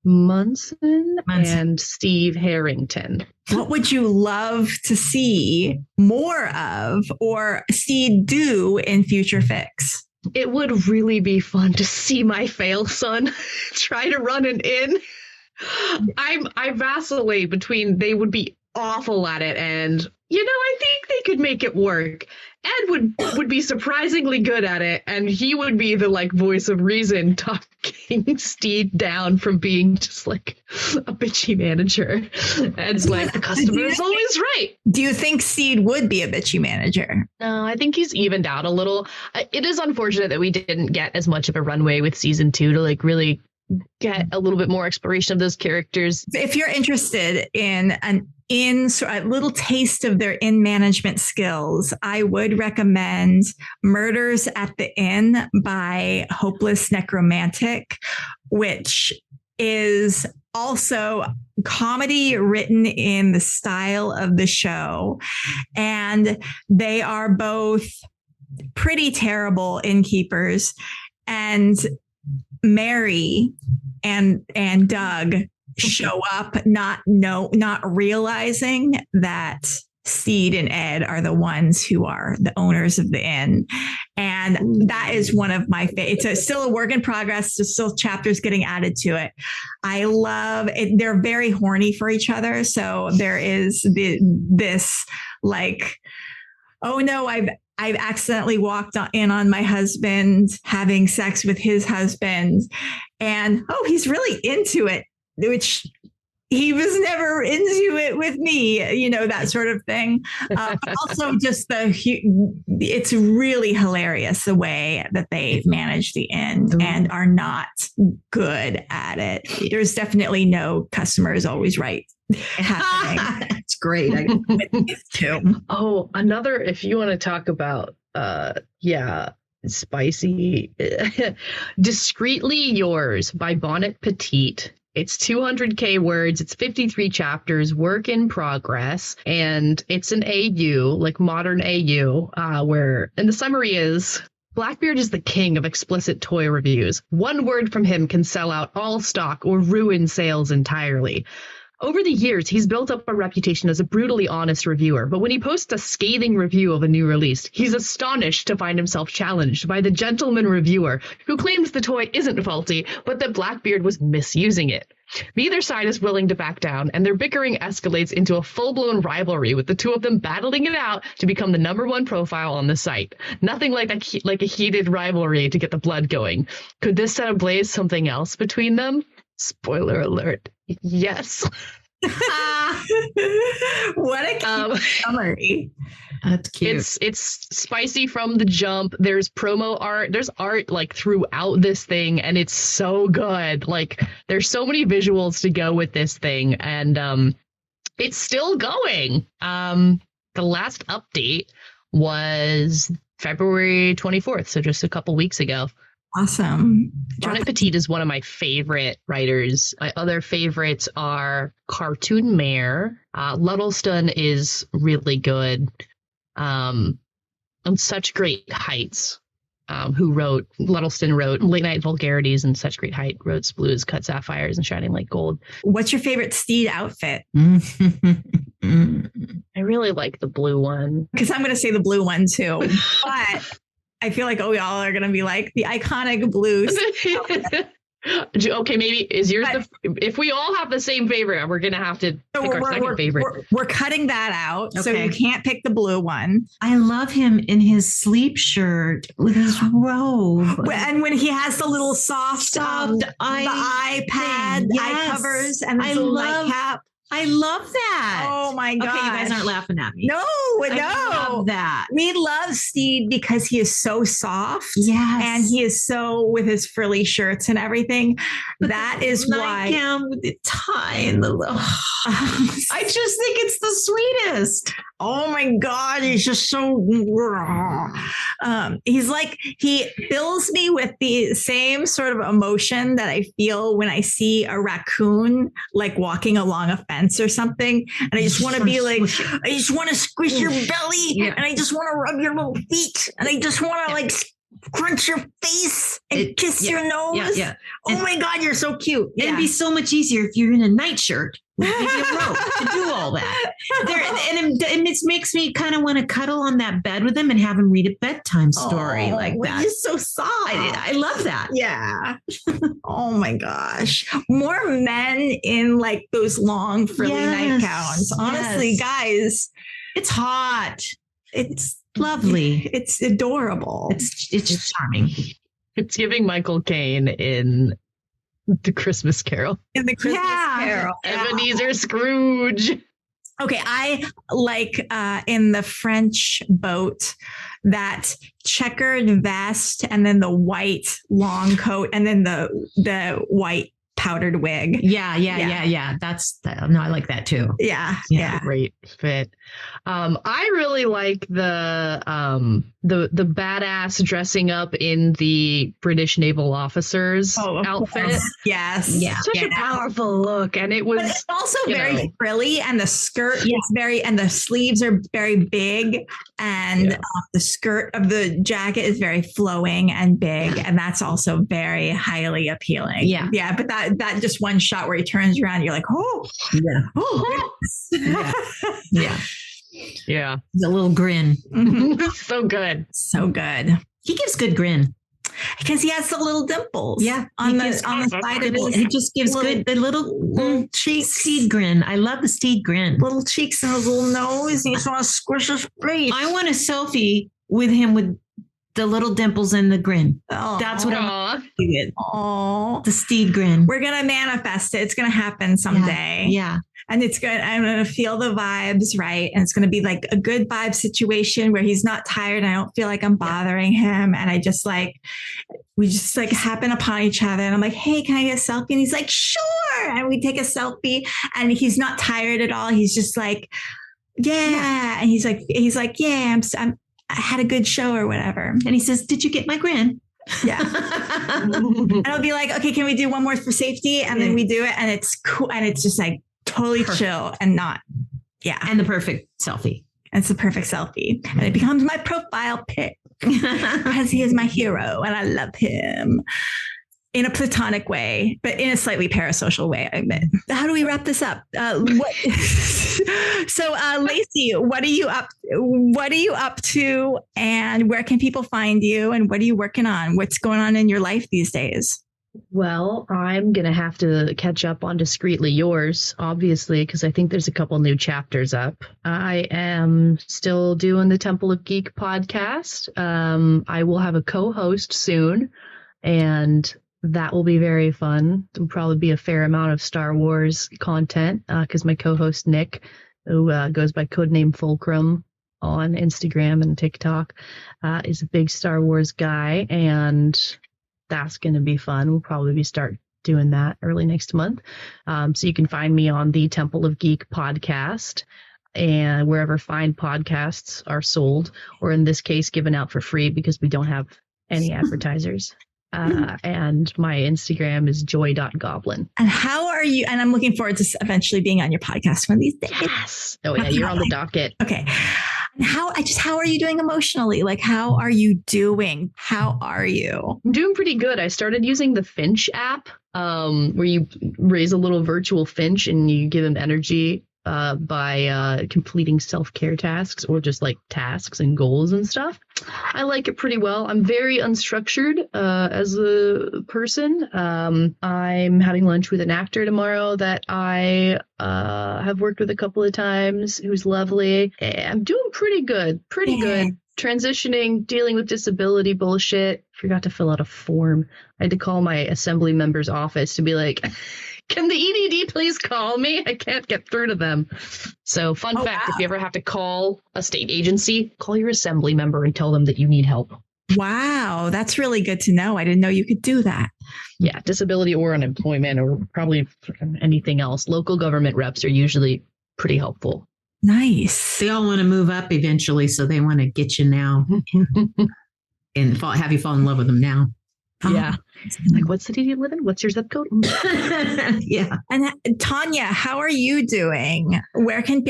Speaker 3: Munson and Steve Harrington.
Speaker 1: What would you love to see more of or Stede do in future fics?
Speaker 3: It would really be fun to see my fail son try to run an inn. I vacillate between they would be awful at it and, you know, I think they could make it work. Ed would be surprisingly good at it, and he would be the like voice of reason talking Stede down from being just like a bitchy manager. Ed's like, the customer is always right.
Speaker 1: Do you think Stede would be a bitchy manager?
Speaker 3: No, I think he's evened out a little. It is unfortunate that we didn't get as much of a runway with season 2 to like really get a little bit more exploration of those characters.
Speaker 1: If you're interested in a little taste of their inn management skills, I would recommend Murders at the Inn by Hopeless Necromantic, which is also comedy written in the style of the show. And they are both pretty terrible innkeepers. And Mary and Doug show up not realizing that Stede and Ed are the ones who are the owners of the inn. And that is one of my favorites. It's still a work in progress. There's still chapters getting added to it. I love it. They're very horny for each other. So there is this like, oh no, I've accidentally walked in on my husband having sex with his husband. And, oh, he's really into it, which he was never into it with me, you know, that sort of thing. But also just it's really hilarious the way that they manage the inn and are not good at it. There's definitely no customer is always right happening.
Speaker 2: It's great.
Speaker 3: Oh, another, if you want to talk about, spicy, Discreetly Yours by BonnetPetit. It's 200K words. It's 53 chapters, work in progress. And it's an AU, like modern AU, and the summary is, Blackbeard is the king of explicit toy reviews. One word from him can sell out all stock or ruin sales entirely. Over the years, he's built up a reputation as a brutally honest reviewer, but when he posts a scathing review of a new release, he's astonished to find himself challenged by the gentleman reviewer who claims the toy isn't faulty, but that Blackbeard was misusing it. Neither side is willing to back down, and their bickering escalates into a full-blown rivalry, with the two of them battling it out to become the #1 profile on the site. Nothing like a heated rivalry to get the blood going. Could this set ablaze something else between them? Spoiler alert. Yes.
Speaker 1: What a cute summary.
Speaker 2: That's cute.
Speaker 3: It's spicy from the jump. There's promo art. There's art like throughout this thing, and it's so good. Like, there's so many visuals to go with this thing, and it's still going. The last update was February 24th, so just a couple weeks ago.
Speaker 1: Awesome.
Speaker 3: BonnetPetit is one of my favorite writers. My other favorites are Cartoon Mare. Luddleston is really good. And Such Great Heights, Luddleston wrote Late Night Vulgarities, and Such Great Height wrote Blues, Cut Sapphires, and Shining Like Gold.
Speaker 1: What's your favorite Stede outfit?
Speaker 3: I really like the blue one.
Speaker 1: Because I'm going to say the blue one too. But I feel like, we all are going to be like the iconic blues.
Speaker 3: Okay, maybe is yours if we all have the same favorite, we're going to have to pick our second favorite.
Speaker 1: We're cutting that out.
Speaker 4: Okay.
Speaker 1: So you can't pick the blue one.
Speaker 4: I love him in his sleep shirt with his robe.
Speaker 1: And when he has the little soft
Speaker 4: eye
Speaker 1: pad,
Speaker 4: thing.
Speaker 1: eye
Speaker 4: Yes.
Speaker 1: covers, and the
Speaker 4: I
Speaker 1: little
Speaker 4: love-
Speaker 1: nightcap.
Speaker 4: I love that.
Speaker 1: Oh my god!
Speaker 4: Okay, you guys aren't laughing at me.
Speaker 1: No.
Speaker 4: I love that.
Speaker 1: We love Stede because he is so soft.
Speaker 4: Yes.
Speaker 1: And he is so with his frilly shirts and everything. That is why.
Speaker 4: Nightgown with the tie and the I just think it's the sweetest.
Speaker 1: Oh my God, he's just so. He's like, he fills me with the same sort of emotion that I feel when I see a raccoon like walking along a fence or something. And I just want to be like, I just want to squish your belly and I just want to rub your little feet and I just want to like crunch your face and kiss your nose.
Speaker 4: Yeah.
Speaker 1: Oh my God, you're so cute.
Speaker 4: It'd be so much easier if you're in a nightshirt with maybe a rope to do all that. And it makes me kind of want to cuddle on that bed with him and have him read a bedtime story like that.
Speaker 1: He's so soft.
Speaker 4: I love that.
Speaker 1: Yeah. Oh my gosh. More men in like those long frilly nightgowns. Honestly, guys,
Speaker 4: it's hot.
Speaker 1: It's
Speaker 4: lovely.
Speaker 1: It's adorable.
Speaker 4: It's charming.
Speaker 3: It's giving Michael Caine in The Christmas Carol.
Speaker 1: In The Christmas Carol.
Speaker 3: Ebenezer Scrooge.
Speaker 1: Okay, I like in the French boat that checkered vest and then the white long coat and then the white powdered wig.
Speaker 4: Yeah. That's no, I like that too.
Speaker 1: Yeah.
Speaker 3: Great fit. I really like the badass dressing up in the British naval officers outfit.
Speaker 1: Yes.
Speaker 3: Such a powerful look. And it was,
Speaker 1: but it's also very frilly, and the skirt is and the sleeves are very big, and the skirt of the jacket is very flowing and big, and that's also very highly appealing. Yeah. But that just one shot where he turns around, you're like,
Speaker 4: Yeah. The little grin.
Speaker 3: So good.
Speaker 1: So good.
Speaker 4: He gives good grin.
Speaker 1: Because he has the little dimples.
Speaker 4: On the side of it. He just gives the little cheeks. Stede grin. I love the Stede grin.
Speaker 1: Little cheeks and his little nose. And you just want to squish his face.
Speaker 4: I want a selfie with him with the little dimples and the grin. That's what I'm doing.
Speaker 1: Oh,
Speaker 4: the Stede grin.
Speaker 1: We're going to manifest it. It's going to happen someday.
Speaker 4: Yeah.
Speaker 1: And I'm going to feel the vibes, right? And it's going to be like a good vibe situation where he's not tired. I don't feel like I'm bothering him. And we just happen upon each other. And I'm like, hey, can I get a selfie? And he's like, sure. And we take a selfie and he's not tired at all. He's just like, yeah. And he's like, yeah, I had a good show or whatever.
Speaker 4: And he says, did you get my grin?
Speaker 1: Yeah. And I'll be like, okay, can we do one more for safety? And then we do it. And it's cool. And it's just like, totally chill and not,
Speaker 4: and the perfect selfie.
Speaker 1: And it's the perfect selfie, and it becomes my profile pic because he is my hero, and I love him in a platonic way, but in a slightly parasocial way, I admit. How do we wrap this up? So, Lacey, what are you up? What are you up to, and where can people find you? And what are you working on? What's going on in your life these days?
Speaker 3: Well, I'm going to have to catch up on Discreetly Yours, obviously, because I think there's a couple new chapters up. I am still doing the Temple of Geek podcast. I will have a co-host soon, and that will be very fun. There'll probably be a fair amount of Star Wars content because my co-host, Nick, who goes by codename Fulcrum on Instagram and TikTok, is a big Star Wars guy, and that's going to be fun. We'll probably start doing that early next month. So you can find me on the Temple of Geek podcast and wherever fine podcasts are sold, or in this case, given out for free because we don't have any advertisers. And my Instagram is joy.goblin.
Speaker 1: And how are you? And I'm looking forward to eventually being on your podcast one of these days.
Speaker 3: Yes. Oh yeah, you're on the docket.
Speaker 1: Okay. How are you doing emotionally? Like, how are you doing? How are you?
Speaker 3: I'm doing pretty good. I started using the Finch app, where you raise a little virtual finch and you give him energy by completing self-care tasks or just like tasks and goals and stuff. I like it pretty well. I'm very unstructured as a person. I'm having lunch with an actor tomorrow that I have worked with a couple of times, who's lovely. I'm doing pretty good. Good. Transitioning, dealing with disability bullshit. Forgot to fill out a form. I had to call my assembly member's office to be like, can the EDD please call me? I can't get through to them. So fun fact, wow. If you ever have to call a state agency, call your assembly member and tell them that you need help.
Speaker 1: Wow, that's really good to know. I didn't know you could do that.
Speaker 3: Yeah, disability or unemployment or probably anything else. Local government reps are usually pretty helpful.
Speaker 1: Nice.
Speaker 4: They all want to move up eventually, so they want to get you now and have you fall in love with them now.
Speaker 3: Yeah. Like, what city do you live in? What's your zip code?
Speaker 1: Yeah. And Tanya, how are you doing? Where do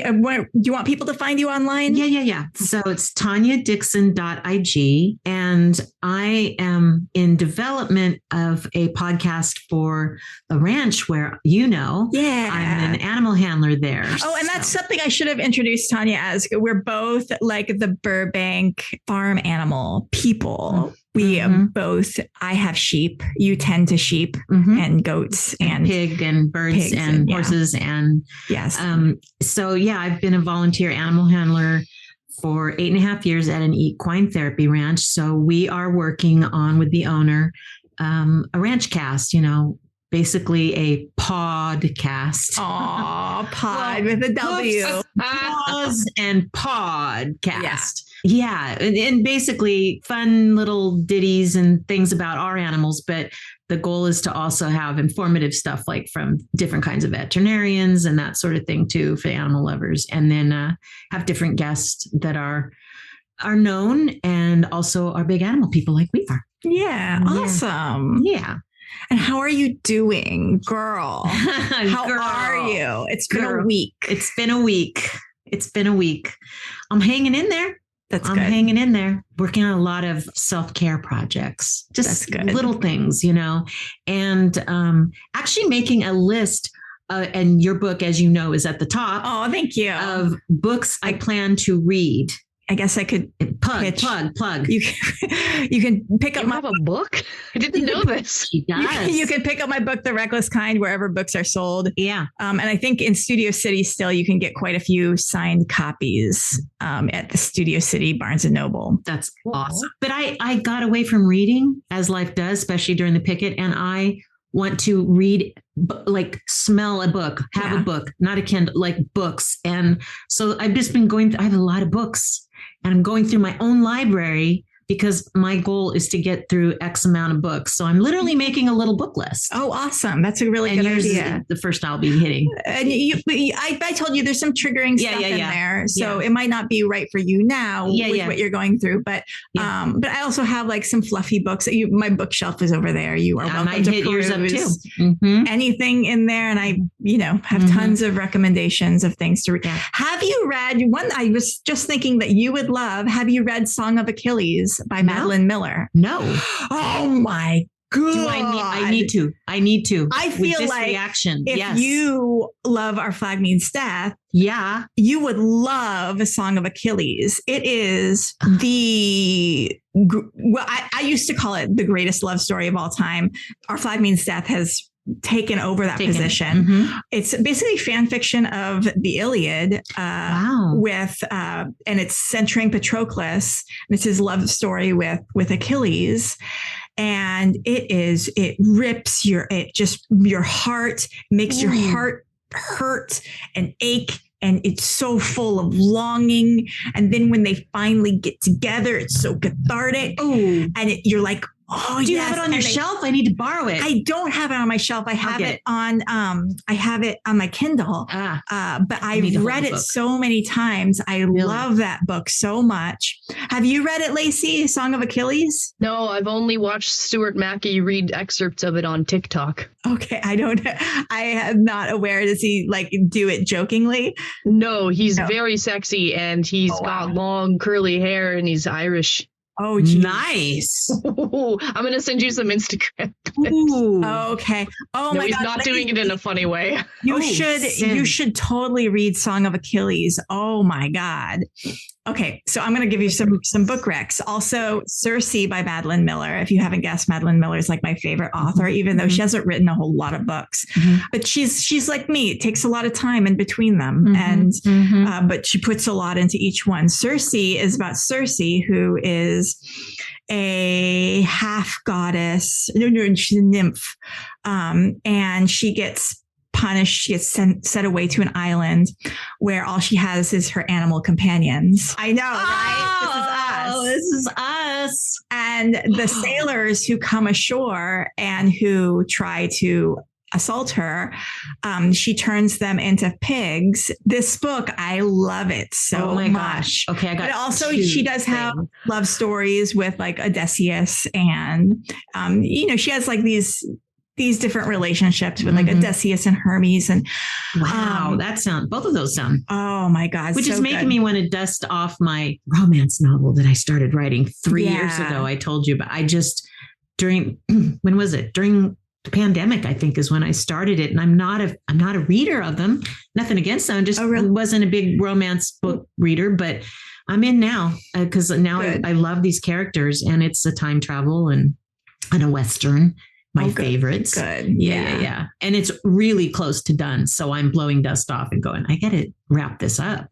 Speaker 1: you want people to find you online?
Speaker 4: Yeah. So it's tanyadixon.ig. And I am in development of a podcast for a ranch where, I'm an animal handler there.
Speaker 1: Oh, and that's something I should have introduced Tanya as. We're both like the Burbank farm animal people. We both, I have sheep. You tend to sheep and goats and
Speaker 4: pig and birds and horses. And
Speaker 1: yes.
Speaker 4: So I've been a volunteer animal handler for 8.5 years at an equine therapy ranch. So we are working on with the owner, a ranch cast, basically a podcast.
Speaker 1: Oh, pod with a W.
Speaker 4: Pause and podcast. Yeah. And basically fun little ditties and things about our animals. But the goal is to also have informative stuff like from different kinds of veterinarians and that sort of thing too for animal lovers. And then have different guests that are known and also are big animal people like we are.
Speaker 1: Yeah. Awesome.
Speaker 4: Yeah.
Speaker 1: And how are you doing, girl? How are you? It's been a week.
Speaker 4: It's been a week. I'm hanging in there.
Speaker 1: I'm
Speaker 4: hanging in there, working on a lot of self-care projects, just little things, and actually making a list. And your book, as you know, is at the top.
Speaker 1: Oh, thank you.
Speaker 4: Of books I plan to read.
Speaker 1: I guess I could
Speaker 4: plug.
Speaker 1: You can pick up
Speaker 3: a book. I didn't know this.
Speaker 4: She does.
Speaker 1: You can pick up my book, The Reckless Kind, wherever books are sold.
Speaker 4: Yeah.
Speaker 1: And I think in Studio City still you can get quite a few signed copies at the Studio City Barnes and Noble.
Speaker 4: That's awesome. But I got away from reading, as life does, especially during the picket, and I want to read, like smell a book, have a book, not a Kindle, like books. And so I've just been I have a lot of books. And I'm going through my own library because my goal is to get through X amount of books. So I'm literally making a little book list.
Speaker 1: Oh, awesome. That's a really good idea.
Speaker 4: The first I'll be hitting.
Speaker 1: And I told you there's some triggering stuff in there. So it might not be right for you now with what you're going through. But but I also have like some fluffy books. My bookshelf is over there. You are welcome to
Speaker 4: hit yours up too.
Speaker 1: Anything in there. And I, have tons of recommendations of things to read. Yeah. Have you read one? I was just thinking that you would love. Have you read Song of Achilles by Madeline Miller?
Speaker 4: No.
Speaker 1: Oh my God.
Speaker 4: I need to.
Speaker 1: I feel like
Speaker 4: reaction.
Speaker 1: If you love Our Flag Means Death, you would love A Song of Achilles. It is I used to call it the greatest love story of all time. Our Flag Means Death has taken over that position. It's basically fan fiction of the Iliad with and it's centering Patroclus. It's his love story with Achilles. And it rips your heart, makes your heart hurt and ache. And it's so full of longing. And then when they finally get together, it's so cathartic. And you're like, Oh,
Speaker 4: do you have it on your shelf? I need to borrow it.
Speaker 1: I don't have it on my shelf. I have it on my Kindle. But I've read it so many times. I love that book so much. Have you read it, Lacey? Song of Achilles?
Speaker 3: No, I've only watched Stuart Mackey read excerpts of it on TikTok.
Speaker 1: Okay, I am not aware. Does he like do it jokingly?
Speaker 3: No, he's very sexy and he's got long curly hair and he's Irish.
Speaker 1: Oh, geez.
Speaker 4: Nice.
Speaker 3: I'm going to send you some Instagram.
Speaker 1: Ooh. Okay. Oh,
Speaker 3: no,
Speaker 1: my God.
Speaker 3: He's not doing it in a funny way.
Speaker 1: You should totally read Song of Achilles. Oh, my God. Okay. So I'm going to give you some book recs. Also, Circe by Madeline Miller. If you haven't guessed, Madeline Miller is like my favorite author, even though she hasn't written a whole lot of books. But she's like me. It takes a lot of time in between them. But she puts a lot into each one. Circe is about Circe, who is a half goddess. No, she's a nymph. And she gets punished. She gets set away to an island where all she has is her animal companions. I know, right?
Speaker 4: This is us.
Speaker 1: And the sailors who come ashore and who try to assault her, she turns them into pigs. This book, I love it so much.
Speaker 4: Gosh. Okay, I got. But
Speaker 1: also, she does have love stories with like Odysseus, and she has like these different relationships with like Odysseus and Hermes, and
Speaker 4: both of those sound.
Speaker 1: Oh my God.
Speaker 4: Which is making me want to dust off my romance novel that I started writing 3 years ago. I told you, but I just when was it? During the pandemic, I think is when I started it. And I'm not a reader of them. Nothing against them. Just wasn't a big romance book reader, but I'm in now because now I love these characters, and it's a time travel and a Western. My favorites.
Speaker 1: Good.
Speaker 4: Yeah. And it's really close to done. So I'm blowing dust off and going, I got to wrap this up.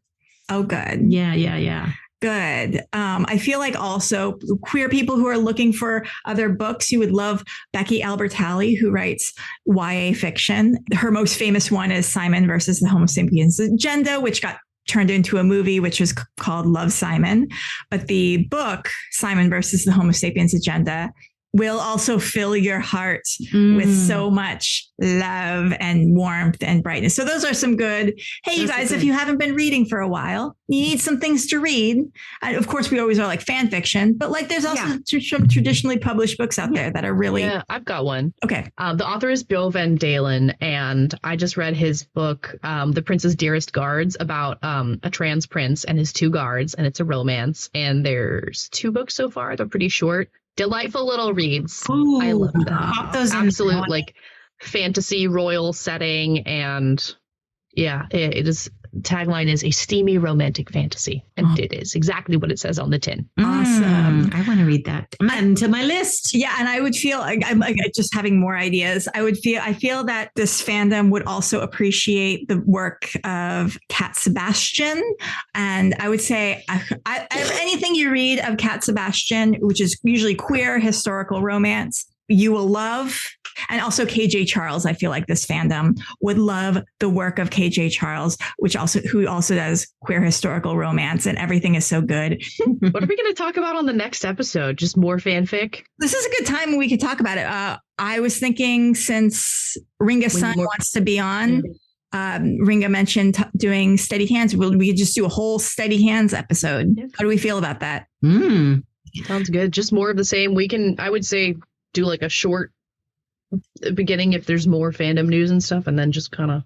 Speaker 1: Oh, good.
Speaker 4: Yeah.
Speaker 1: Good. I feel like also queer people who are looking for other books, you would love Becky Albertalli, who writes YA fiction. Her most famous one is Simon versus the Homo sapiens Agenda, which got turned into a movie, which was called Love, Simon. But the book, Simon versus the Homo sapiens Agenda, will also fill your heart with so much love and warmth and brightness. So those are some good. Hey, you guys, if you haven't been reading for a while, you need some things to read. And of course, we always are like fan fiction, but like there's also some traditionally published books out there that are really.
Speaker 3: Yeah, I've got one.
Speaker 1: Okay.
Speaker 3: The author is Bill Van Dalen, and I just read his book, The Prince's Dearest Guards, about a trans prince and his two guards, and it's a romance. And there's 2 books so far. They're pretty short. Delightful little reads.
Speaker 4: Ooh,
Speaker 3: I love them.
Speaker 4: Those
Speaker 3: absolute like fantasy royal setting, and it is. Tagline is a steamy romantic fantasy, and it is exactly what it says on the tin.
Speaker 1: Awesome.
Speaker 4: I want to read that. I'm adding to my list.
Speaker 1: Yeah, and I would feel like I'm like just having more ideas. I feel that this fandom would also appreciate the work of Cat Sebastian, and I would say anything you read of Cat Sebastian, which is usually queer historical romance, you will love. And also KJ Charles. I feel like this fandom would love the work of KJ Charles, who also does queer historical romance, and everything is so good.
Speaker 3: What are we going to talk about on the next episode? Just more fanfic?
Speaker 1: This is a good time when we could talk about it. I was thinking, since Ringa's son wants to be on, Ringa mentioned doing Steady Hands. We could just do a whole Steady Hands episode. How do we feel about that?
Speaker 3: Sounds good. Just more of the same. I would say, do like a short beginning if there's more fandom news and stuff, and then just kind of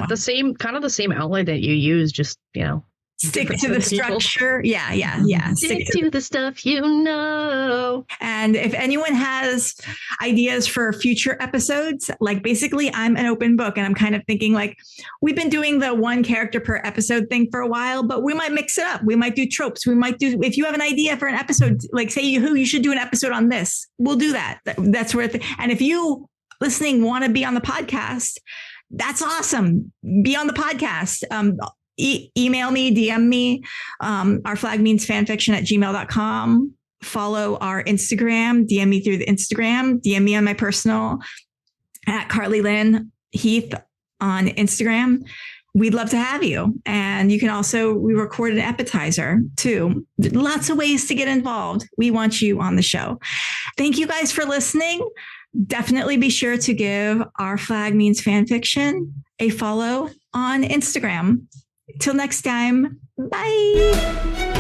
Speaker 3: the same outline that you use, just
Speaker 1: stick to the structure.
Speaker 3: Stick to the stuff,
Speaker 1: and if anyone has ideas for future episodes, like basically I'm an open book, and I'm kind of thinking like we've been doing the 1 character per episode thing for a while, but we might mix it up. We might do tropes. If you have an idea for an episode, like say you should do an episode on this, we'll do that. That's where and if you listening want to be on the podcast, that's awesome. Be on the podcast. Email me, DM me. Our flag means fanfiction at gmail.com. Follow our Instagram, DM me through the Instagram, DM me on my personal at Carly Lynn Heath on Instagram. we'd love to have you. And you can also, we record an appetizer too. Lots of ways to get involved. We want you on the show. Thank you guys for listening. Definitely be sure to give Our Flag Means Fanfiction a follow on Instagram. Till next time, bye.